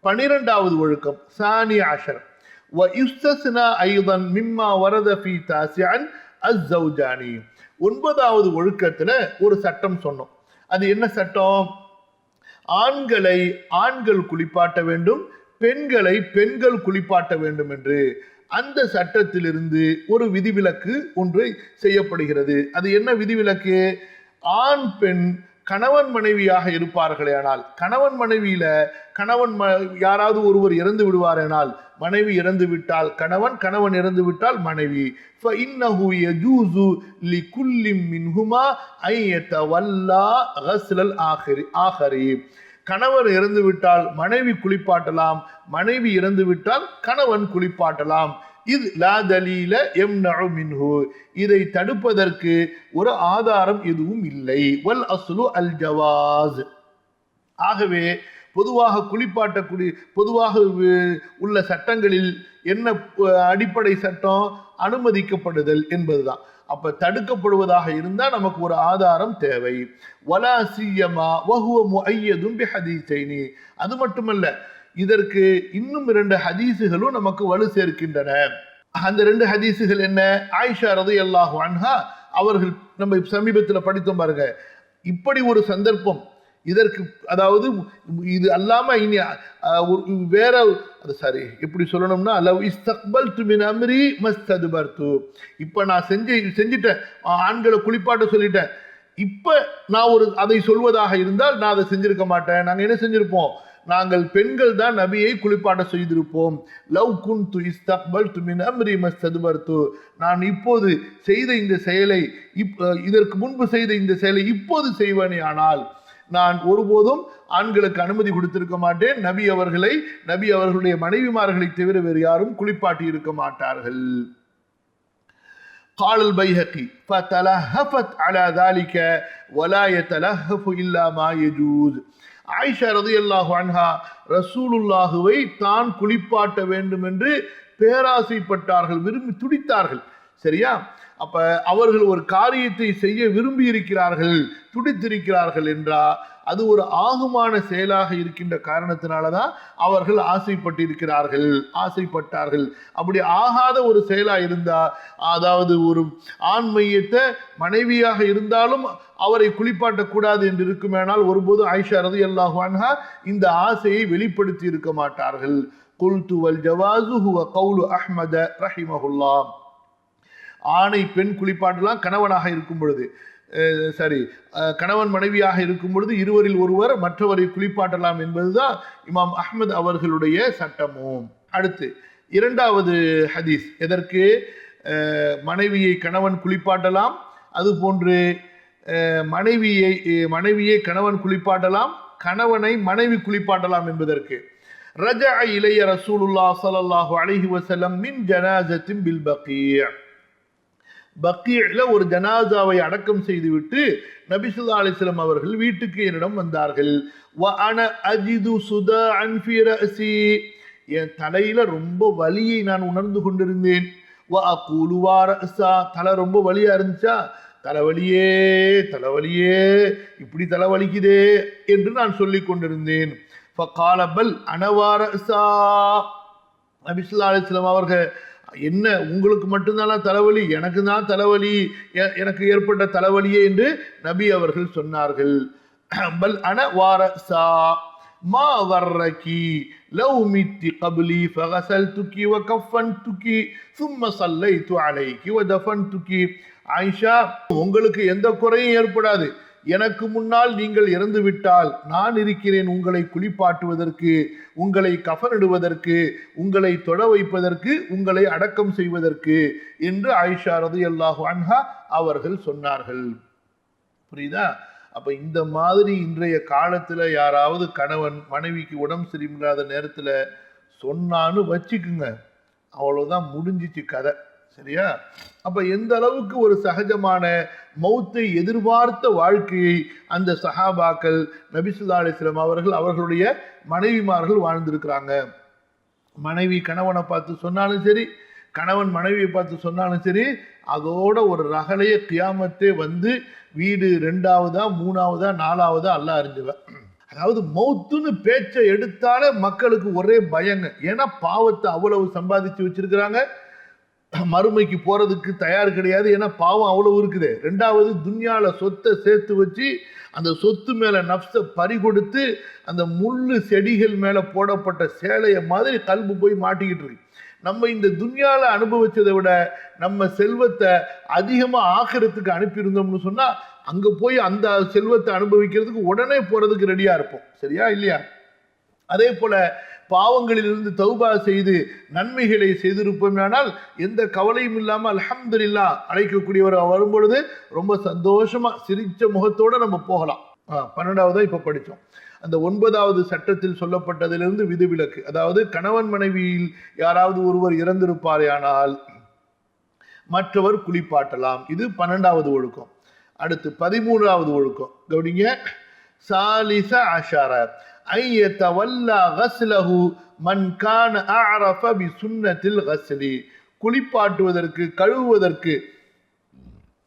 12வது ஒழுக்கம் சானி அஷர் வ யுஸ்தஸ்னா ஐதன் மிம்மா வரத ஃபீ தாசிஅன் அஸ்ஸௌஜானி. 9வது ஒழுக்கத்துல ஒரு சட்டம் சொன்னோம். அது என்ன சட்டம்? ஆண்களை ஆண்கள் குளிப்பாட்ட வேண்டும், பெண்களை பெண்கள் குளிப்பாட்ட வேண்டும் என்று அந்த சட்டத்திலிருந்து ஒரு விதிவிலக்கு ஒன்று செய்யப்படுகிறது. அது என்ன விதிவிலக்கு? ஆண் பெண் கணவன் மனைவியாக இருப்பார்களேனால், கணவன் மனைவியில யாராவது ஒருவர் இறந்து விடுவாரேனால், மனைவி இறந்து விட்டால் கணவன், கணவன் இறந்து விட்டால் மனைவி. فإنه يجوز لكل منهما أن يتولى غسل الآخر. கணவர் இறந்து விட்டால் மனைவி குளிப்பாட்டலாம், மனைவி இறந்து விட்டால் கணவன் குளிப்பாட்டலாம். இது லா தலீல யம்னஉ மின்ஹு. இதை தடுப்பதற்கு ஒரு ஆதாரம் எதுவும் இல்லை. வல் அஸ்லு அல் ஜவாஸ். ஆகவே பொதுவாக பொதுவாக உள்ள சட்டங்களில் என்ன அடிப்படை சட்டம்? அனுமதிக்கப்படுதல் என்பதுதான். அப்ப தடுக்கப்படுவதாக இருந்தா நமக்கு ஒரு ஆதாரம் தேவை. வலா சியமா வஹுவ முஅய்யதுன் பிஹதீஸைனி. அது மட்டுமல்ல, இதற்கு இன்னும் 2 ஹதீஸுகளும் நமக்கு வலு சேர்க்கின்றன. அந்த 2 ஹதீஸுகள் என்ன? ஆயிஷா ரலியல்லாஹு அன்ஹா அவர்கள் நம்ம சமீபத்தில் படித்தோம் பாருங்க. இப்படி ஒரு சந்தர்ப்பம் இதற்கு, அதாவது இது அல்லாம இனி வேற எப்படி சொல்லணும்னா, லவ் இஸ்தக்பல்து மின் அம்ரி மஸ்தத்பர்து. இப்ப நான் செஞ்சிட்டேன், ஆண்களை குளிப்பாட்ட சொல்லிட்டேன். இப்ப நான் அதை சொல்வதாக இருந்தால் நான் அதை செஞ்சிருக்க மாட்டேன். நாங்க என்ன செஞ்சிருப்போம்? நாங்கள் பெண்கள் தான் நபியை குளிப்பாட்ட செய்திருப்போம். லவ் குன்து இஸ்தக்பல்து மின் அம்ரி மஸ்தத்பர்து. நான் இப்போது செய்த இந்த செயலை, இதற்கு முன்பு செய்த இந்த செயலை இப்போது செய்வேனே ஆனால் நான் ஒருபோதும் ஆண்களுக்கு அனுமதி கொடுத்திருக்க மாட்டேன். நபி அவர்களுடைய மனைவிமார்களை தவிர வேறு யாரும் குளிப்பாட்டி இருக்க மாட்டார்கள். قال البيهقي فتلهفت على ذلك ولا يتلهف الا ما يجوز. ஆயிஷா ரலியல்லாஹு அன்ஹா ரசூலுல்லாஹுவை தான் குளிப்பாட்ட வேண்டும் என்று பேராசைப்பட்டார்கள், விரும்பி துடித்தார்கள். சரியா? அப்ப அவர்கள் ஒரு காரியத்தை செய்ய விரும்பி இருக்கிறார்கள், துடித்திருக்கிறார்கள் என்றால் அது ஒரு ஆகுமான செயலாக இருக்கின்ற காரணத்தினாலதான் அவர்கள் ஆசைப்பட்டார்கள். அப்படி ஆகாத ஒரு செயலா இருந்தா, அதாவது ஒரு ஆண் மையத்தை மனைவியாக இருந்தாலும் அவரை குளிப்பாட்டக்கூடாது என்று இருக்குமேனால் ஒருபோது ஆயிஷா ரலியல்லாஹு அன்ஹா இந்த ஆசையை வெளிப்படுத்தி இருக்க மாட்டார்கள். குல்து வல் ஜவாஸு ஹுவ கௌலு அஹ்மத ரஹிமஹுல்லாஹ். ஆணை பெண் குளிப்பாட்டலாம் கணவனாக இருக்கும் பொழுது, கணவன் மனைவியாக இருக்கும் பொழுது இருவரில் ஒருவர் மற்றவரை குளிப்பாட்டலாம் என்பதுதான் இமாம் அஹ்மத் அவர்களுடைய சட்டமும். அடுத்து 2வது ஹதீஸ். எதற்கு? மனைவியை கணவன் குளிப்பாட்டலாம், அதுபோன்று மனைவியை கணவன் குளிப்பாட்டலாம், கணவனை மனைவி குளிப்பாட்டலாம் என்பதற்கு. ரஜஅ இலைய ரசூலுல்லாஹ் ஸல்லல்லாஹு அலைஹி வஸல்லம் மின் ஜனாஸத்தின் பில் பக்கீஅ. பக்கீல ஒரு ஜனாசாவை அடக்கம் செய்துவிட்டு நபி ஸல்லல்லாஹு அலைஹி வஸல்லம் அவர்கள் வீட்டுக்கு என்னிடம் வந்தார்கள். வ அன அஜிது சுதாஅன் ஃபீ ரஅஸி. என் தலையில ரொம்ப வலியை நான் உணர்ந்து கொண்டிருந்தேன். வ அகூலு வா ரஅஸா. தலை ரொம்ப வலியா இருந்துச்சா, தலைவலியே இப்படி தலைவலிக்குதே என்று நான் சொல்லிக் கொண்டிருந்தேன். ஃபகால பல் அன வா ரஅஸா. நபி ஸல்லல்லாஹு அலைஹி வஸல்லம் அவர்கள், என்ன உங்களுக்கு மட்டும்தானா தலைவலி? எனக்கு தான் தலைவலி, எனக்கு ஏற்பட்ட தலைவலியே என்று நபி அவர்கள் சொன்னார்கள். பல் அன வா ரஅஸா. மா வர்ரகி லவ் மித்தி கப்லி ஃபகஸல்துகி வகஃபன்துகி சும்ம ஸல்லைது அலைகி வதஃபன்துகி. ஆயிஷா, உங்களுக்கு எந்த குறையும் ஏற்படாது. எனக்கு முன்னால் நீங்கள் இறந்து விட்டால் நான் இருக்கிறேன் உங்களை குளிப்பாட்டுவதற்கு, உங்களை கஃனிடுவதற்கு, உங்களை தொட வைப்பதற்கு, உங்களை அடக்கம் செய்வதற்கு என்று ஆயிஷா ரலியல்லாஹு அன்ஹா அவர்கள் சொன்னார்கள். புரியுதா? அப்ப இந்த மாதிரி இன்றைய காலத்துல யாராவது கணவன் மனைவிக்கு உடம்பு சரியில்லாத நேரத்துல சொன்னான்னு வச்சுக்குங்க, அவ்வளவுதான், முடிஞ்சிச்சு கதை. சரியா? அப்ப எந்த அளவுக்கு ஒரு சகஜமான மௌத்தை எதிர்பார்த்த வாழ்க்கையை அந்த சஹாபாக்கள், நபி ஸல்லல்லாஹு அலைஹி வஸல்லம் அவர்கள், அவர்களுடைய மனைவிமார்கள் வாழ்ந்திருக்கிறாங்க. மனைவி கணவனை பார்த்து சொன்னாலும் சரி, கணவன் மனைவியை பார்த்து சொன்னாலும் சரி, அதோட ஒரு ரகலைய கியாமத்தே வந்து வீடு 2ஆவதா 3ஆவதா 4ஆவதா அல்லாஹ் அறிஞ்சவன். அதாவது மௌத்துன்னு பேச்சை எடுத்தாலே மக்களுக்கு ஒரே பயங்க. ஏன்னா பாவத்தை அவ்வளவு சம்பாதிச்சு வச்சிருக்கிறாங்க, மறுமைக்கு போறதுக்கு தயார் கிடையாது. ஏன்னா பாவம் அவ்வளவு இருக்குது. 2வது துன்யால சொத்தை சேர்த்து வச்சு அந்த சொத்து மேல நப்ச பறி கொடுத்து அந்த முள்ளு செடிகள் மேல போடப்பட்ட சேலைய மாதிரி கல்பு போய் மாட்டிக்கிட்டு இருக்கு. நம்ம இந்த துன்யால அனுபவிச்சதை விட நம்ம செல்வத்தை அதிகமா ஆகிறதுக்கு அனுப்பியிருந்தோம்னு சொன்னா அங்க போய் அந்த செல்வத்தை அனுபவிக்கிறதுக்கு உடனே போறதுக்கு ரெடியா இருப்போம். சரியா இல்லையா? அதே போல பாவங்களிலிருந்து தௌபா செய்து நன்மைகளை செய்திருப்போமானால் எந்த கவலையும் இல்லாமல் அல்ஹம்துலில்லாஹ் அழைக்கக்கூடியவர் வரும்பொழுது ரொம்ப சந்தோஷமா சிரிச்ச முகத்தோட நம்ம போகலாம். 12ஆவதா இப்ப படிச்சோம். அந்த 9வது சட்டத்தில் சொல்லப்பட்டதிலிருந்து விதிவிலக்கு. அதாவது கணவன் மனைவியில் யாராவது ஒருவர் இறந்திருப்பாரேயானால் மற்றவர் குளிப்பாட்டலாம். இது 12வது ஒழுக்கம். அடுத்து 13வது ஒழுக்கம் கவனிங்க. சாலிச அஷர ஐயத்தவல்லா கஸ்லஹு மன் கான அஅரஃப பிசுன்னத்தில் கஸ்லி. குளிப்பாட்டுவதற்கு, கழுவுவதற்கு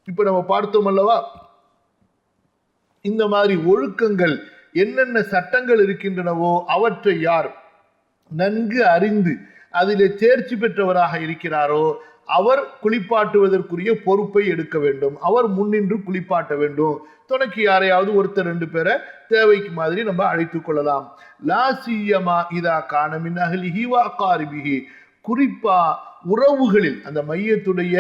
இப்ப நம்ம பார்த்தோம் அல்லவா, இந்த மாதிரி ஒழுக்கங்கள் என்னென்ன சட்டங்கள் இருக்கின்றனவோ அவற்றை யார் நன்கு அறிந்து அதிலே தேர்ச்சி பெற்றவராக இருக்கிறாரோ அவர் குளிப்பாட்டுவதற்குரிய பொறுப்பை எடுக்க வேண்டும். அவர் முன்னின்று குளிப்பாட்ட வேண்டும். துணைக்கு யாரையாவது ஒருத்தர் 2 பேரை தேவைக்கு மாதிரி நம்ம அழைத்துக் கொள்ளலாம். லா சியமா இதா கான மின் அஹ்லிஹி வ அகாரிபிஹி. குறிப்பா உறவுகளில், அந்த மையத்துடைய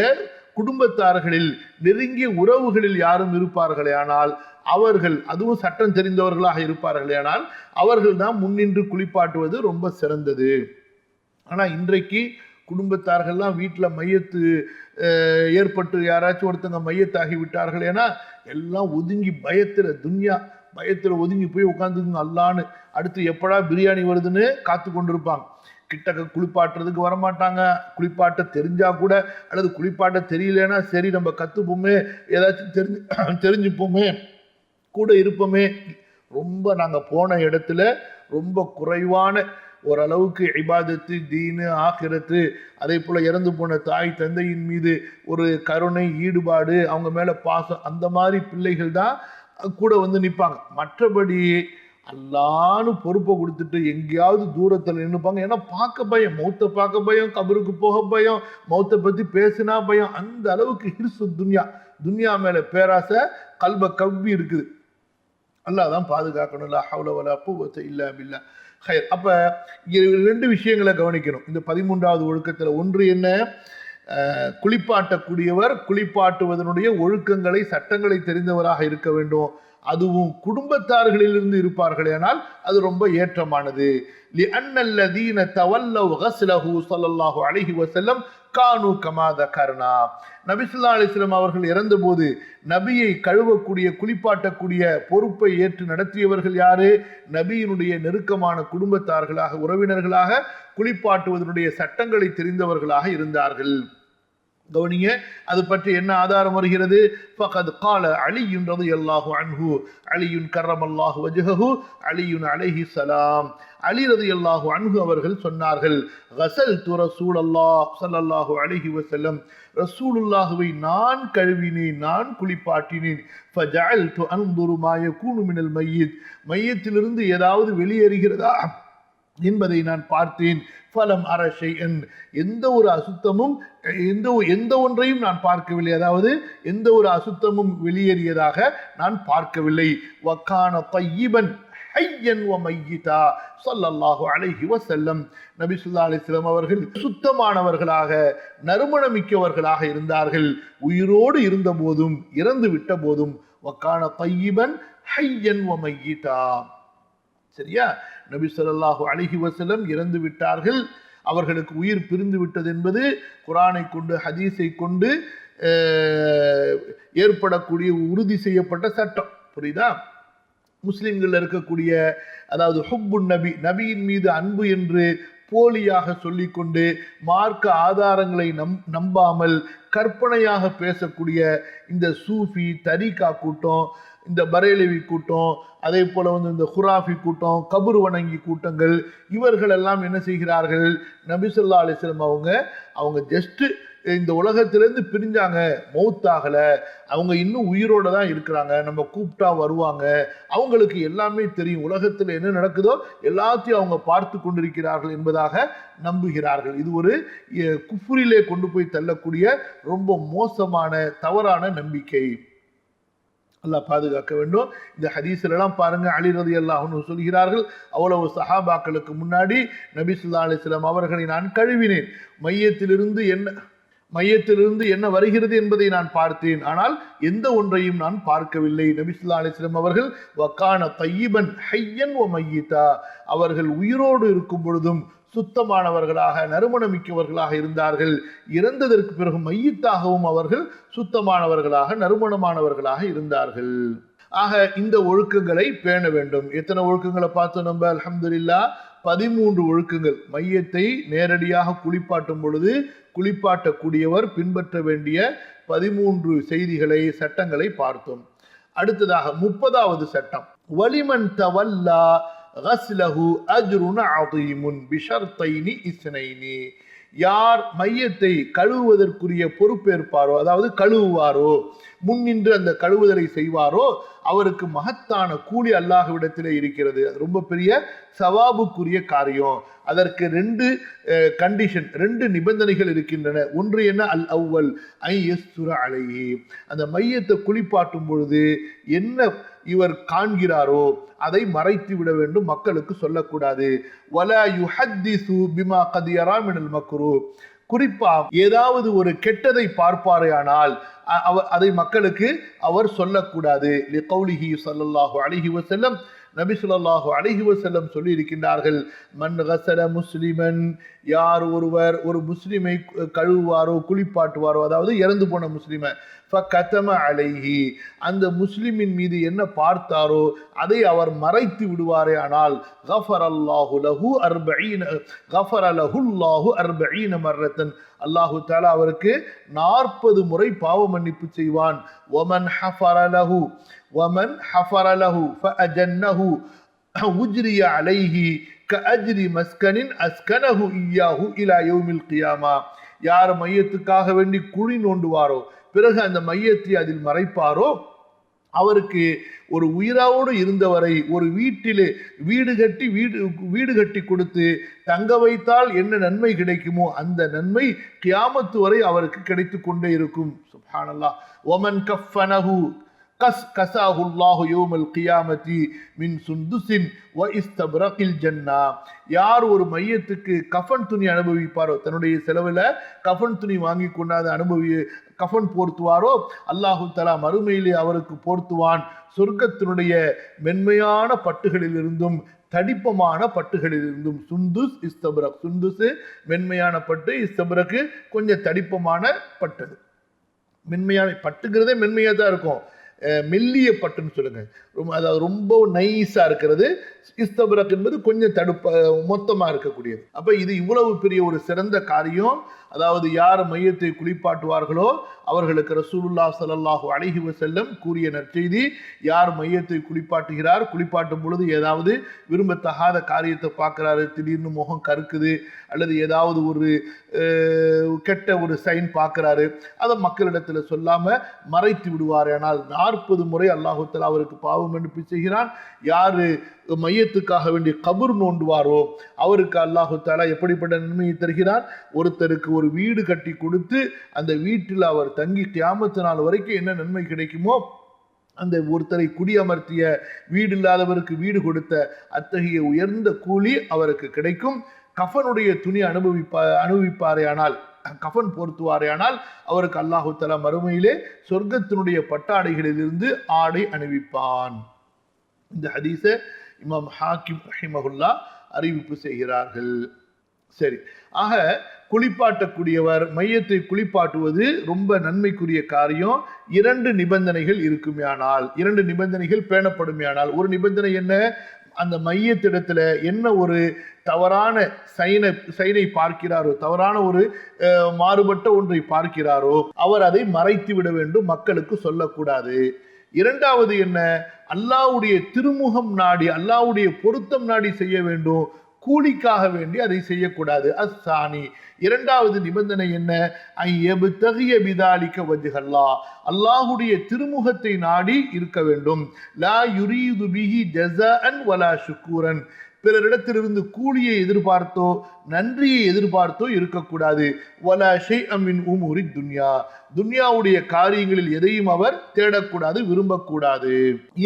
குடும்பத்தார்களில் நெருங்கிய உறவுகளில் யாரும் இருப்பார்களே ஆனால் அவர்கள், அதுவும் சட்டம் தெரிந்தவர்களாக இருப்பார்களே ஆனால் அவர்கள் தான் முன்னின்று குளிப்பாட்டுவது ரொம்ப சிறந்தது. ஆனா இன்றைக்கு குடும்பத்தார்கள்லாம் வீட்டில் மையத்து ஏற்பட்டு யாராச்சும் ஒருத்தங்க மையத்தாகி விட்டார்கள் ஏன்னா எல்லாம் ஒதுங்கி பயத்தில் ஒதுங்கி போய் உட்காந்துங்க அல்லான்னு, அடுத்து எப்படா பிரியாணி வருதுன்னு காத்து கொண்டிருப்பாங்க. கிட்டக்க குளிப்பாட்டுறதுக்கு வரமாட்டாங்க. குளிப்பாட்ட தெரிஞ்சா கூட, அல்லது குளிப்பாட்ட தெரியலன்னா சரி நம்ம கற்றுப்போமே, ஏதாச்சும் தெரிஞ்சுப்போமே, கூட இருப்போமே. ரொம்ப நாங்கள் போன இடத்துல ரொம்ப குறைவான ஓரளவுக்கு இபாதத்து, தீனு, ஆகிரத்து, அதே போல் இறந்து போன தாய் தந்தையின் மீது ஒரு கருணை, ஈடுபாடு, அவங்க மேலே பாசம், அந்த மாதிரி பிள்ளைகள் தான் கூட வந்து நிற்பாங்க. மற்றபடி அல்லான்னு பொறுப்பை கொடுத்துட்டு எங்கேயாவது தூரத்தில் நின்றுப்பாங்க. ஏன்னா பார்க்க பயம், மௌத்தை பார்க்க பயம், கபருக்கு போக பயம், மௌத்தை பற்றி பேசினா பயம். அந்த அளவுக்கு ஹிர்சு துன்யா மேலே பேராசை கல்ப கவ்வி இருக்குது. அல்லாஹ் தான் பாதுகாக்கணும். லா ஹவ்ல வலா குவத்த இல்லா பில்லா. அப்ப 2 விஷயங்களை கவனிக்கணும் இந்த 13வது ஒழுக்கத்துல. ஒன்று என்ன, குளிப்பாட்டக்கூடியவர் குளிப்பாட்டுவதனுடைய ஒழுக்கங்களை, சட்டங்களை தெரிந்தவராக இருக்க வேண்டும். அதுவும் குடும்பத்தார்களிலிருந்து இருப்பார்கள் ஆனால் அது ரொம்ப ஏற்றமானது. லிஅன்னல்லதீன தவல்லவ் கஸ்லஹு ஸல்லல்லாஹு அலைஹி வஸல்லம் கானு கமா தகர்னா. நபி ஸல்லல்லாஹு அலைஹி வஸல்லம் அவர்கள் இறந்தபோது நபியை கழுவக்கூடிய, குளிப்பாட்டக்கூடிய பொறுப்பை ஏற்று நடத்தியவர்கள் யாரு? நபியினுடைய நெருக்கமான குடும்பத்தார்களாக, உறவினர்களாக, குளிப்பாட்டுவதனுடைய சட்டங்களை தெரிந்தவர்களாக இருந்தார்கள். கவனிங்க, அது பற்றி என்ன ஆதாரம் வருகிறது? ஃபகத் கால அலியுன் ரலியல்லாஹு அன்ஹு, அலியுன் கர்ரமல்லாஹு வஜ்ஹஹு, அலியுன் அலைஹி ஸலாம். அலி ரலியல்லாஹு அன்ஹு அவர்கள் சொன்னார்கள், கஸல்து ரசூலல்லாஹ் ஸல்லல்லாஹு அலைஹி வஸல்லம், ரசூலுல்லாஹ்வை நான் கழுவினேன், நான் குளிப்பாட்டினேன். ஃபஜஅல்து அன்துரு மா யகூனு மினல் மய்யித், மையத்திலிருந்து ஏதாவது வெளியேறுகிறதா என்பதை நான் பார்த்தேன். ஃபலம் அர ஷைஅன், எந்த ஒரு அசுத்தமும், எந்த ஒன்றையும் நான் பார்க்கவில்லை. அதாவது எந்த ஒரு அசுத்தமும் வெளியேறியதாக நான் பார்க்கவில்லை. வக்கான தய்யிபன் ஹய்யன் வ மையிதா ஸல்லல்லாஹு அலைஹி வஸல்லம். நபி ஸல்லல்லாஹு அலைஹி வஸல்லம் அவர்கள் சுத்தமானவர்களாக நறுமணமிக்கவர்களாக இருந்தார்கள், உயிரோடு இருந்த போதும் இறந்து விட்ட போதும். வகான தய்யிபன் ஹய்யன் வ மையிதா. சரியா? நபி ஸல்லல்லாஹு அலைஹி வஸல்லம் இறந்து விட்டார்கள், அவர்களுக்கு உயிர் பிரிந்து விட்டது என்பது குர்ஆனை கொண்டு ஹதீஸை கொண்டு ஏற்படக்கூடிய உறுதி செய்யப்பட்ட சட்டம். புரியுதா? முஸ்லிம்கள் இருக்கக்கூடிய, அதாவது ஹுப்புன் நபி, நபியின் மீது அன்பு என்று போலியாக சொல்லிக்கொண்டு மார்க்க ஆதாரங்களை நம்பாமல் கற்பனையாக பேசக்கூடிய இந்த சூஃபி தரீகா கூட்டம், இந்த பரேலவி கூட்டம், அதே போல இந்த ஹுராஃபி கூட்டம், கபர் வணங்கி கூட்டங்கள், இவர்கள் எல்லாம் என்ன செய்கிறார்கள்? நபி ஸல்லல்லாஹு அலைஹி வஸல்லம் அவங்க ஜஸ்ட் இந்த உலகத்திலேருந்து பிரிஞ்சாங்க, மௌத்தாகல, அவங்க இன்னும் உயிரோட தான் இருக்கிறாங்க, நம்ம கூப்பிட்டா வருவாங்க, அவங்களுக்கு எல்லாமே தெரியும், உலகத்தில் என்ன நடக்குதோ எல்லாத்தையும் அவங்க பார்த்து கொண்டிருக்கிறார்கள் என்பதாக நம்புகிறார்கள். இது ஒரு குஃப்ரிலே கொண்டு போய் தள்ளக்கூடிய ரொம்ப மோசமான தவறான நம்பிக்கை. அல்லாஹ் பாதுகாக்க வேண்டும். இந்த ஹதீஸ்ல எல்லாம் பாருங்க, அலி ரலியல்லாஹு அன்ஹு சொல்கிறார்கள், அவ்வளவு சஹாபாக்களுக்கு முன்னாடி நபி ஸல்லல்லாஹு அலைஹி வஸல்லம் அவர்களை நான் கழுவினேன், மையத்திலிருந்து என்ன வருகிறது என்பதை நான் பார்த்தேன், ஆனால் எந்த ஒன்றையும் நான் பார்க்கவில்லை. நபி ஸல்லல்லாஹு அலைஹி வஸல்லம் அவர்கள் வகான தய்யிபன் ஹய்யன் வ மையிதா, அவர்கள் உயிரோடு இருக்கும் பொழுதும் சுத்தமானவர்களாக நறுமணமிக்கவர்களாக இருந்தார்கள், இறந்ததற்கு பிறகு மையித்தாகவும் அவர்கள் சுத்தமானவர்களாக நறுமணமானவர்களாக இருந்தார்கள். ஆக இந்த ஒழுக்கங்களை பேண வேண்டும். எத்தனை ஒழுக்கங்களை பார்த்தோம் நம்ம? அல்ஹம்துலில்லாஹ் 13 ஒழுக்கங்கள். மையத்தை நேரடியாக குளிப்பாட்டும் பொழுது குளிப்பாட்டக்கூடியவர் பின்பற்ற வேண்டிய 13 செய்திகளை, சட்டங்களை பார்த்தோம். அடுத்ததாக 30வது சட்டம், வலிமன் தவல்லா கஸ்லஹு அஜ்ருன் அதீமுன் பிஷர்தைனி இஸ்னைனி. யார் மையத்தை கழுவுவதற்குரிய பொறுப்பேற்பாரோ, அதாவது கழுவுவாரோ, முன்னின்று அந்த கழுவுதலை செய்வாரோ, அவருக்கு மகத்தான கூலி அல்லாஹ்விடத்திலே இருக்கிறது. அது ரொம்ப பெரிய சவாபுக்குரிய காரியம். அதற்கு 2 கண்டிஷன், 2 நிபந்தனைகள் இருக்கின்றன. ஒன்று என்ன? அல் அவ்வல் ஐ யஸ்துர அலைஹி, அந்த மையத்தை குளிப்பாட்டும் பொழுது என்ன இவர் காண்கிறாரோ அதை மறைத்து விட வேண்டும், மக்களுக்கு சொல்லக்கூடாது. வலா யுஹத்திசு பிமா கத் யரா மினல் மக்ரூஹ், குறிப்பா ஏதாவது ஒரு கெட்டதை பார்ப்பாரேயானால் அதை மக்களுக்கு அவர் சொல்லக்கூடாது. லிகௌலிஹி ஸல்லல்லாஹு அலைஹி வஸல்லம், நபி ஸல்லல்லாஹு அலைஹி வஸல்லம் சொல்லி இருக்கின்றார்கள், மன் கஸல முஸ்லிமன், யார் ஒருவர் ஒரு முஸ்லிமை கழுவுவாரோ குளிப்பாட்டுவாரோ, அதாவது இறந்து போன முஸ்லிமை, ஃபகதம அலைஹி, அந்த முஸ்லிமின் மீது என்ன பார்த்தாரோ அதை அவர் மறைத்து விடுவாரே ஆனால் கஃபரல்லாஹு லஹு 40 மர்ரத்தன், அல்லாஹு தஆலா அவருக்கு 40 முறை பாவ மன்னிப்பு செய்வான். வமன் ஹஃபர லஹு ஃபஅஜன்னஹு உஜ்ரிய அலைஹி கஅஜ்ரி மஸ்கனின் அஸ்கனஹு இய்யாஹு இலா யௌமில் கியாமா. யார் மையத்துக்காக வேண்டி குழி நோண்டுவாரோ, பிறகு அந்த மையத்தை அதில் மறைப்பாரோ, அவருக்கு ஒரு உயிரோடு இருந்தவரை ஒரு வீட்டிலே வீடு கட்டி கொடுத்து தங்க வைத்தால் என்ன நன்மை கிடைக்குமோ அந்த நன்மை கியாமத்து வரை அவருக்கு கிடைத்து கொண்டே இருக்கும். சுப்ஹானல்லாஹ். வமன் கஃபனஹு கஸாஹுல்லாஹு யௌமல் கியாமத்தி மின் சுந்துஸின் வ இஸ்தப்ரகில் ஜன்னா. யார் ஒரு மையத்துக்கு கஃபன் துணி அனுபவிப்பாரோ, தன்னுடைய செலவில் கஃபன் துணி வாங்கி கொண்டாந்து கஃபன் போர்த்துவாரோ, அல்லாஹு தஆலா மறுமையிலே அவருக்கு போர்த்துவான் சொர்க்கத்தினுடைய மென்மையான பட்டுகளிலிருந்தும் தடிப்பமான பட்டுகளிலிருந்தும். சுந்துஸ் இஸ்தப்ரக், சுந்துஸ் மென்மையான பட்டு, இஸ்தப்ரக்கு கொஞ்சம் தடிப்பமான பட்டது. மென்மையான பட்டுங்கிறதே மென்மையாக தான் இருக்கும், மெல்லிய பட்டுன்னு சொல்லுங்க, அதாவது ரொம்ப நைஸா இருக்கிறது. இஸ்தப்ரக் என்பது கொஞ்சம் மொத்தமாக இருக்கக்கூடியது. அப்ப இது இவ்வளவு பெரிய ஒரு சிறந்த காரியம். அதாவது யார் மையத்தை குளிப்பாட்டுவார்களோ அவர்களுக்கு ரசூலுல்லாஹ் ஸல்லல்லாஹு அலைஹி வஸல்லம் கூறிய நற்செய்தி, யார் மையத்தை குளிப்பாட்டும் பொழுது ஏதாவது விரும்பத்தகாத காரியத்தை பார்க்குறாரு, திடீர்னு முகம் கருக்குது, அல்லது ஏதாவது ஒரு கெட்ட ஒரு சைன் பார்க்குறாரு, அதை மக்களிடத்தில் சொல்லாமல் மறைத்து விடுவார். ஆனால் 40 முறை அல்லாஹு தஆலா அவருக்கு பாவ மன்னிப்பு செய்கிறான். யார் மையத்துக்காக வேண்டிய கபர் நோண்டுவாரோ அவருக்கு அல்லாஹு தஆலா எப்படிப்பட்ட நன்மையை தருகிறான்? ஒருத்தருக்கு ஒரு வீடு கட்டி கொடுத்து அந்த வீட்டில் அவர் தங்கி கியாமத்து நாள் வரைக்கும் என்ன நன்மை கிடைக்குமோ அந்த ஒருத்தரை குடியமர்த்திய, வீடு இல்லாதவருக்கு வீடு கொடுத்த அத்தகைய உயர்ந்த கூலி அவருக்கு கிடைக்கும். கஃபனுடைய துணி அனுபவிப்பாரேயானால், கஃபன் போர்த்துவாரேயானால் அவருக்கு அல்லாஹு தஆலா மறுமையிலே சொர்க்கத்தினுடைய பட்டாடைகளிலிருந்து ஆடை அணிவிப்பான். இந்த ஹதீஸை இமாம் ஹாக்கிம் ரஹிமஹுல்லா அறிவிப்பு செய்கிறார்கள். சரி, ஆக குளிப்பாட்டக்கூடியவர், மையத்தை குளிப்பாட்டுவது ரொம்ப நன்மைக்குரிய காரியம். 2 நிபந்தனைகள் இருக்குமேயானால், 2 நிபந்தனைகள் பேணப்படுமையானால், ஒரு நிபந்தனை என்ன, அந்த மையத்திடத்துல என்ன ஒரு தவறான சைனை பார்க்கிறாரோ, தவறான ஒரு மாறுபட்ட ஒன்றை பார்க்கிறாரோ, அவர் அதை மறைத்து விட வேண்டும், மக்களுக்கு சொல்லக்கூடாது. 2வது என்ன, அல்லாஹ்வுடைய திருமுகம் நாடி, அல்லாஹ்வுடைய பொருத்தம் நாடி செய்ய வேண்டும், கூலிக்காக வேண்டி அதை செய்யக்கூடாது. அஸ்ஸானி, 2வது நிபந்தனை என்ன, ஐயப்தகிய பிதாலிக வஜ்ஹல்லா, அல்லாஹ்வுடைய திருமுகத்தை நாடி இருக்க வேண்டும். லா யுரீது பிஹி ஜஸாஅன் வலா ஷுக்கூரன், பிறரிடத்திலிருந்து கூலியை எதிர்பார்த்தோ நன்றியை எதிர்பார்த்தோ இருக்கக்கூடாது. வலா ஷைஅன் மின் உமூரி துன்யா, துன்யாவுடைய காரியங்களில் எதையும் அவர் தேடக்கூடாது, விரும்பக்கூடாது.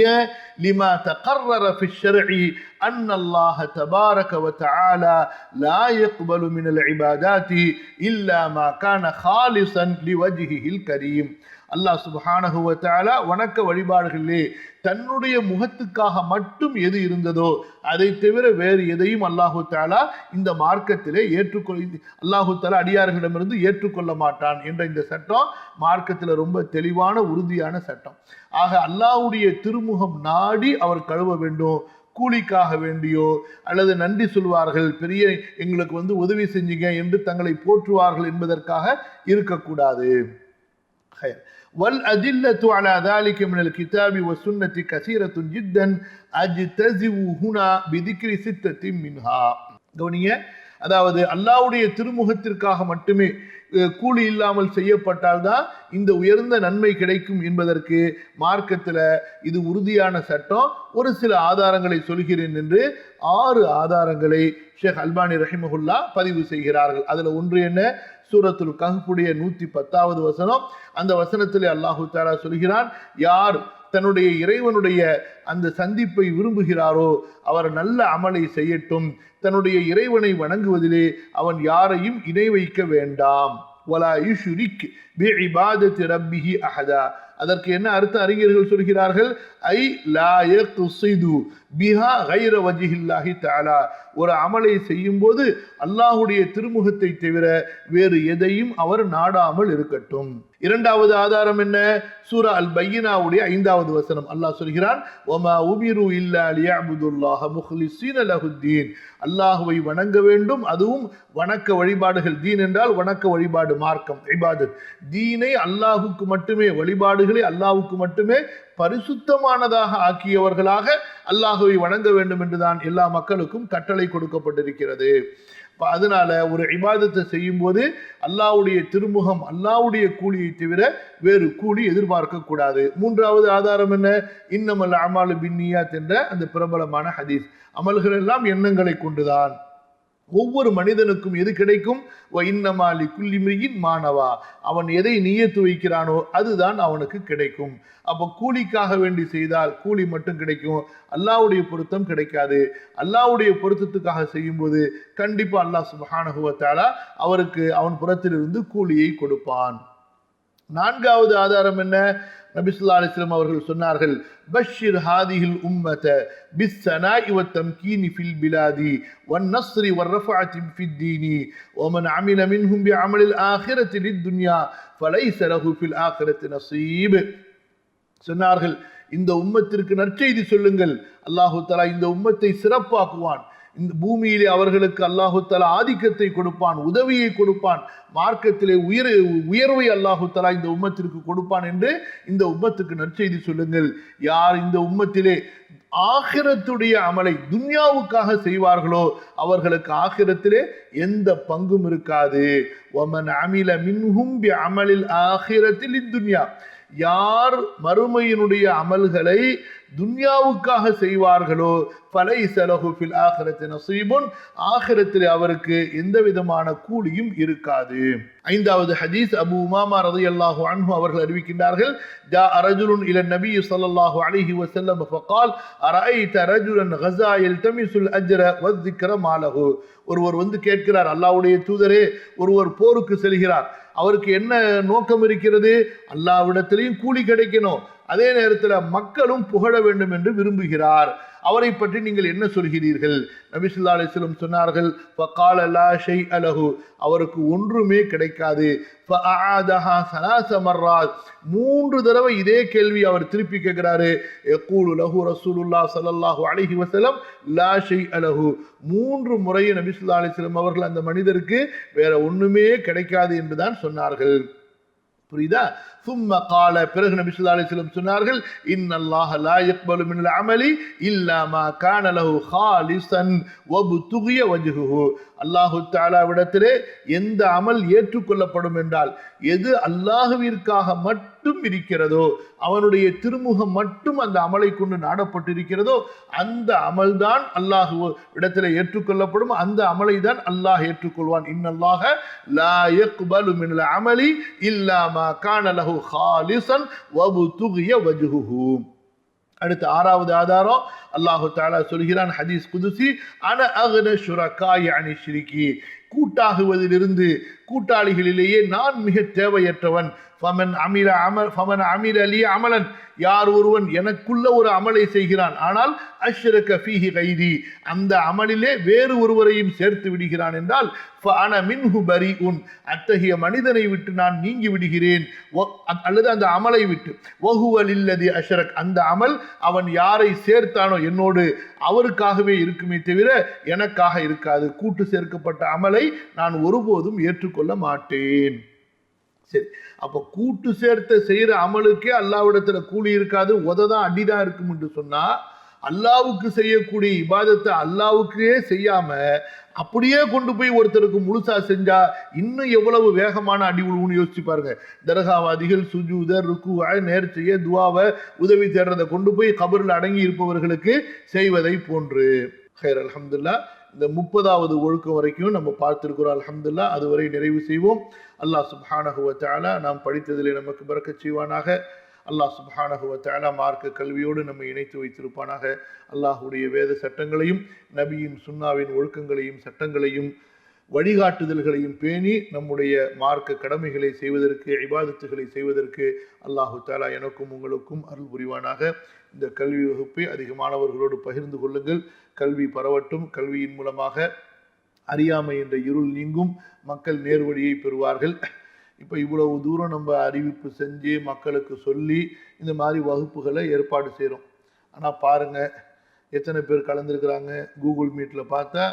ஏன், லிமா தகர்ரர ஃபி ஷர்இ அன்னல்லாஹ தபாரக வ தஆலா லா யக்பலு மினல் இபாதாத்தி இல்லா மா கான ஹாலிஸன் லிவஜ்ஹில் கரீம். அல்லாஹ் சுப்ஹானஹு வ தஆலா வணக்க வழிபாடுகளிலே தன்னுடைய முகத்துக்காக மட்டும் எது இருந்ததோ அதை தவிர வேறு எதையும் அல்லாஹு தஆலா இந்த மார்க்கத்திலே அல்லாஹு தஆலா அடியார்களிடமிருந்து ஏற்றுக்கொள்ள மாட்டான் என்ற இந்த சட்டம் மார்க்கத்தில் ரொம்ப தெளிவான உறுதியான சட்டம். ஆக அல்லாஹ்வுடைய திருமுகம் நாடி அவர் கழுவ வேண்டும். கூலிக்காக வேண்டியோ அல்லது நன்றி சொல்வார்கள், பெரிய எங்களுக்கு உதவி செஞ்சீங்க என்று தங்களை போற்றுவார்கள் என்பதற்காக இருக்கக்கூடாது. والأدلة على ذلك من الكتاب والسنة كثيرة جدا أجتزئ هنا بذكر 6 منها. கவனிங்க, அதாவது அல்லாஹ்வுடைய திருமுகத்திற்காக மட்டுமே கூலி இல்லாமல் செய்யப்பட்டால்தான் இந்த உயர்ந்த நன்மை கிடைக்கும் என்பதற்கு மார்க்கத்தில் இது உறுதியான சட்டம். ஒரு சில ஆதாரங்களை சொல்கிறேன் என்று 6 ஆதாரங்களை ஷேக் அல்பானி ரஹிமஹுல்லா பதிவு செய்கிறார்கள். அதில் ஒன்று என்ன, சூரத்துல் கஹ்ஃபுடைய 110வது வசனம். அந்த வசனத்திலே அல்லாஹு தஆலா சொல்கிறான், யார் தன்னுடைய இறைவனுடைய அந்த சந்திப்பை விரும்புகிறாரோ அவர் நல்ல அமலை செய்யட்டும், தன்னுடைய இறைவனை வணங்குவதிலே அவன் யாரையும் இணை வைக்க வேண்டாம். வலா யுஷ்ரிக் பிஇபாதத்தி ரப்பிஹி அஹதா. அதற்கு என்ன அர்த்தம் அறிஞர்கள் சொல்கிறார்கள், ஐ லா யக்ஸிது பிஹா கைர வஜ்ஹில்லாஹி தஆலா, ஒரு அமலை செய்யும் போது அல்லாஹ்வுடைய திருமுகத்தை தவிர வேறு எதையும் அவர் நாடாமல் இருக்கட்டும். 2வது ஆதாரம் என்ன, சூரா அல் பையினாவுடைய 5வது வசனம். அல்லாஹ் சொல்கிறான், வமா உமிரு இல்லா லியஅபுதுல்லாஹ முக்லிஸீன லஹுத்தீன், அல்லாஹ்வை வணங்க வேண்டும், அதுவும் வணக்க வழிபாடுகள். தீன் என்றால் வணக்க வழிபாடு, மார்க்கம், இபாதத். தீனை அல்லாஹ்வுக்கு மட்டுமே, வழிபாடுகளை அல்லாஹ்வுக்கு மட்டுமே பரிசுத்தமானதாக ஆக்கியவர்களாக அல்லாஹ்வை வணங்க வேண்டும் என்றுதான் எல்லா மக்களுக்கும் கட்டளை கொடுக்கப்பட்டிருக்கிறது. அதனால ஒரு இபாதத்தை செய்யும் போது அல்லாஹ்வுடைய திருமுகம், அல்லாஹ்வுடைய கூலியை தவிர வேறு கூலி எதிர்பார்க்க கூடாது. 3வது ஆதாரம் என்ன, இன்னமல் அமாலு பின்னியாத் என்ற அந்த பிரபலமான ஹதீஸ். அமல்கள் எல்லாம் எண்ணங்களை கொண்டுதான். ஒவ்வொரு மனிதனுக்கும் எது கிடைக்கும், இன்னமாலி குல்லிமிரியின் மானவா, அவன் எதை நியத்து வைக்கிறானோ அதுதான் அவனுக்கு கிடைக்கும். அப்போ கூலிக்காக வேண்டி செய்தால் கூலி மட்டும் கிடைக்கும், அல்லாஹ்வுடைய பொருத்தம் கிடைக்காது. அல்லாஹ்வுடைய பொருத்தத்துக்காக செய்யும் போது கண்டிப்பா அல்லாஹ் சுப்ஹானஹு வ தஆலா அவருக்கு அவன் புறத்திலிருந்து கூலியை கொடுப்பான். 4வது ஆதாரம் என்ன, நபி ஸல்லல்லாஹு அலைஹி வஸல்லம் அவர்கள் சொன்னார்கள், பஷ்ஷிர் ஹாதிஹில் உம்மத பிஸ்ஸனாஇ வத்தம்கீனி ஃபில் பிலாதி வன்னஸ்ரி வர்ரஃபஅத்தி ஃபித்தீனி வமன் அமில மின்ஹும் பிஅமலில் ஆখিরাতি லித்துன்யா ஃபலைஸ லஹு ஃபில் ஆখিরাতি நஸீப். சொன்னார்கள், இந்த உம்மத்திற்கு நற்செய்தி சொல்லுங்கள், அல்லாஹு தஆலா இந்த உம்மத்தை சிறப்பாக்குவான், இந்த பூமியிலே அவர்களுக்கு அல்லாஹு தஆலா ஆதிக்கத்தை கொடுப்பான், உதவியை கொடுப்பான், மார்க்கத்திலே உயர்வை அல்லாஹு தஆலா இந்த உம்மத்திற்கு கொடுப்பான் என்று இந்த உம்மத்துக்கு நற்செய்தி சொல்லுங்கள். யார் இந்த உம்மத்திலே ஆகிரத்துடைய அமலை துன்யாவுக்காக செய்வார்களோ அவர்களுக்கு ஆகிரத்திலே எந்த பங்கும் இருக்காது. வமன் அமில மின்ஹும் பிஅமலில் ஆகிரத்தி லித்துன்யா, யார் மறுமையினுடைய அமல்களை துன்யாவுக்காக செய்வார்களோ ஃபலைஸ லஹு ஃபில் ஆখিরাতি நஸீபுன், ஆখিরাத்திலே அவருக்கு எந்த விதமான கூலியும் இருக்காது. ஐந்தாவது ஹதீஸ், அபூ உமாமா ரலியல்லாஹு அன்ஹு அவர்கள் அறிவிக்கின்றார்கள், ஜாஅ ரஜுலுன் இலா நபி ஸல்லல்லாஹு அலைஹி வஸல்லம் ஃபகால் அரஐத ரஜுலன் கஸா யல்தமிசுல் அஜ்ர வஸ்ஸிக்ர மாலஹு. ஒருவர் வந்து கேட்கிறார், அல்லாஹ்வுடைய தூதரே, ஒருவர் போருக்கு செல்கிறார், அவருக்கு என்ன நோக்கம் இருக்கிறது? அல்லாஹ்விடத்திலேயும் கூலி கிடைக்கணும், அதே நேரத்தில் மக்களும் புகழ வேண்டும் என்று விரும்புகிறார். அவரை பற்றி நீங்கள் என்ன சொல்கிறீர்கள்? நபி ஸல்லல்லாஹு அலைஹி வஸல்லம் சொன்னார்கள், ஃபகால லா ஷைஅ லஹு, அவருக்கு ஒன்றுமே கிடைக்காது. ஃபஅஆதஹா ஸலாஸ மர்ராத், 3 தடவை இதே கேள்வி அவர் திருப்பி கேட்கிறாரு. யகூலு லஹு ரசூலுல்லாஹ் ஸல்லல்லாஹு அலைஹி வஸல்லம் லா ஷைஅ லஹு, 3 முறை நபி ஸல்லல்லாஹு அலைஹி வஸல்லம் அவர்கள் அந்த மனிதருக்கு வேற ஒண்ணுமே கிடைக்காது என்றுதான் சொன்னார்கள். புரியுதா? சும்ம கால, பிறகு நபி ஸல்லல்லாஹு அலைஹி வஸல்லம் சொன்னார்கள், இன்னல்லாஹ லா யக்பலு மினல் அமலி இல்லா மா கான லஹு ஹாலிஸன் வபுதுகிய வஜ்ஹுஹு. அல்லாஹு தஆலாவிடத்திலே எந்த அமல் ஏற்றுக்கொள்ளப்படும் என்றால் எது அல்லாஹ்விற்காக மட்டும் இருக்கிறதோ, அவனுடைய திருமுகம் மட்டும் அந்த அமலை கொண்டு நாடப்பட்டிருக்கிறதோ, அந்த அமல் தான் அல்லாஹ் இடத்திலே ஏற்றுக்கொள்ளப்படும், அந்த அமலை தான் அல்லாஹ் ஏற்றுக்கொள்வான். இன்னல்லாஹ லா யக்பலு மினல் அமலி இல்லா மா கான லஹு ஹாலிஸன் வபுதுகிய வஜ்ஹுஹு. அடுத்து 6வது ஆதாரம், அல்லாஹு தஆலா சொல்கிறான், ஹதீஸ் குதுசி, அன அக்ன ஷுரகாய் அனி ஷ்ரிகி, கூட்டாகுவதிலிருந்து கூட்டாளிகளிலேயே நான் மிக தேவையற்றவன். ஃபமன் அமில லி அமலன், யார் ஒருவன் எனக்குள்ள ஒரு அமலை செய்கிறான், ஆனால் அஷ்ரக ஃபீஹி கைரி, அந்த அமலிலே வேறு ஒருவரையும் சேர்த்து விடுகிறான் என்றால் ஃபஅன மின்ஹு பரீஉன், அத்தகைய மனிதனை விட்டு நான் நீங்கி விடுகிறேன், அல்லது அந்த அமலை விட்டு. வஹுவ லில்லதி அஷ்ரக், அந்த அமல் அவன் யாரை சேர்த்தானோ என்னோடு அவருக்காகவே இருக்குமே தவிர எனக்காக இருக்காது. கூட்டு சேர்க்கப்பட்ட அமலை நான் ஒருபோதும் ஏற்றுக்கொள்ள மாட்டேன். சரி, அப்ப கூட்டு சேர்த்த செய்யற அமலுக்கே அல்லாஹ்விடத்துல கூலி இருக்காது, உததான் அடிதான் இருக்கும் என்று சொன்னா, அல்லாஹ்வுக்கு செய்யக்கூடிய இபாதத்தை அல்லாஹ்வுக்கே செய்யாம அப்படியே கொண்டு போய் ஒருத்தருக்கு முழுசா செஞ்சா இன்னும் எவ்வளவு வேகமான அடி உழுவுன்னு யோசிச்சு பாருங்க. தர்காவாதிகள் சுஜூத ருக்குவ நேர்ச்சைய துவாவை உதவி தேடுறதை கொண்டு போய் கபரில் அடங்கி இருப்பவர்களுக்கு செய்வதை போன்று. ஹைர், அல்ஹம்துலில்லாஹ். இந்த 30வது ஒழுக்கம் வரைக்கும் நம்ம பார்த்திருக்கிறோம். அல்ஹம்துலில்லாஹ். அதுவரை நிறைவு செய்வோம். அல்லாஹ் சுப்ஹானஹு வ தஆலா நாம் படித்ததிலே நமக்கு பரக்கத் செய்வானாக. அல்லாஹ் சுப்ஹானஹு வ தஆலா மார்க்க கல்வியோடு நம்மை இணைத்து வைத்திருப்பானாக. அல்லாஹுடைய வேத சட்டங்களையும் நபியின் சுன்னாவின் ஒழுக்கங்களையும் சட்டங்களையும் வழிகாட்டுதல்களையும் பேணி நம்முடைய மார்க்க கடமைகளை செய்வதற்கு, இபாதத்துகளை செய்வதற்கு அல்லாஹு தஆலா எனக்கும் உங்களுக்கும் அருள் புரிவானாக. இந்த கல்வி வகுப்பை அதிகமானவர்களோடு பகிர்ந்து கொள்ளுங்கள். கல்வி பரவட்டும். கல்வியின் மூலமாக அறியாமை என்ற இருள் நீங்கும், மக்கள் நேர்வழியை பெறுவார்கள். இப்போ இவ்வளவு தூரம் நம்ம அறிவிப்பு செஞ்சு மக்களுக்கு சொல்லி இந்த மாதிரி வகுப்புகளை ஏற்பாடு செய்கிறோம். ஆனால் பாருங்கள் எத்தனை பேர் கலந்துருக்கிறாங்க. கூகுள் மீட்டில் பார்த்தா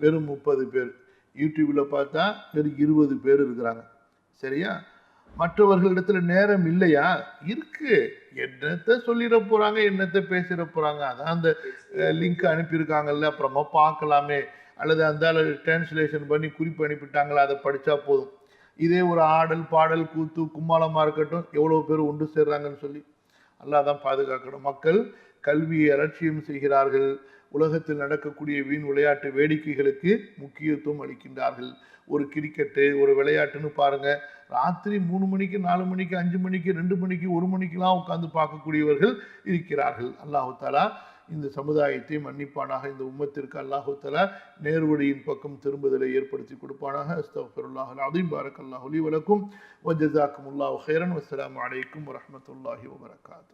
வெறும் 30 பேர், யூடியூப்பில் பார்த்தா வெறும் 20 பேர் இருக்கிறாங்க. சரியா? மற்றவர்களிடத்துல நேரம் இல்லையா? இருக்கு. என்னத்தை சொல்லிட போகிறாங்க, என்னத்தை பேசிட போகிறாங்க. அதான் அந்த லிங்க் அனுப்பியிருக்காங்கல்ல, அப்புறமா பார்க்கலாமே, அல்லது அந்த டிரான்ஸ்லேஷன் பண்ணி குறிப்பு அனுப்பிட்டாங்களா, அதை படித்தா போதும். இதே ஒரு ஆடல் பாடல் கூத்து கும்மாளமாக இருக்கட்டும், எவ்வளோ பேர் ஒன்று சேர்றாங்கன்னு சொல்லி அல்லாஹ் தான் பாதுகாக்கணும். மக்கள் கல்வியை அலட்சியம் செய்கிறார்கள். உலகத்தில் நடக்கக்கூடிய வீண் விளையாட்டு வேடிக்கைகளுக்கு முக்கியத்துவம் அளிக்கின்றார்கள். ஒரு கிரிக்கெட்டு, ஒரு விளையாட்டுன்னு பாருங்கள், ராத்திரி 3 மணிக்கு 4 மணிக்கு 5 மணிக்கு 2 மணிக்கு 1 மணிக்கெலாம் உட்காந்து பார்க்கக்கூடியவர்கள் இருக்கிறார்கள். அல்லாஹு தஆலா இந்த சமுதாயத்தை மன்னிப்பானாக. இந்த உம்மத்திற்கு அல்லாஹு தஆலா நேர்வழியின் பக்கம் திரும்புதலை ஏற்படுத்தி கொடுப்பானாக. அஸ்தக்ஃபிருல்லாஹல் அஸீம். பாரக்கல்லாஹு லீ வலக்கும் வ ஜஸாக்குமுல்லாஹு கைரன். வஸ்ஸலாமு அலைக்கும் வரஹ்மத்துல்லாஹி வபரகாத்துஹு.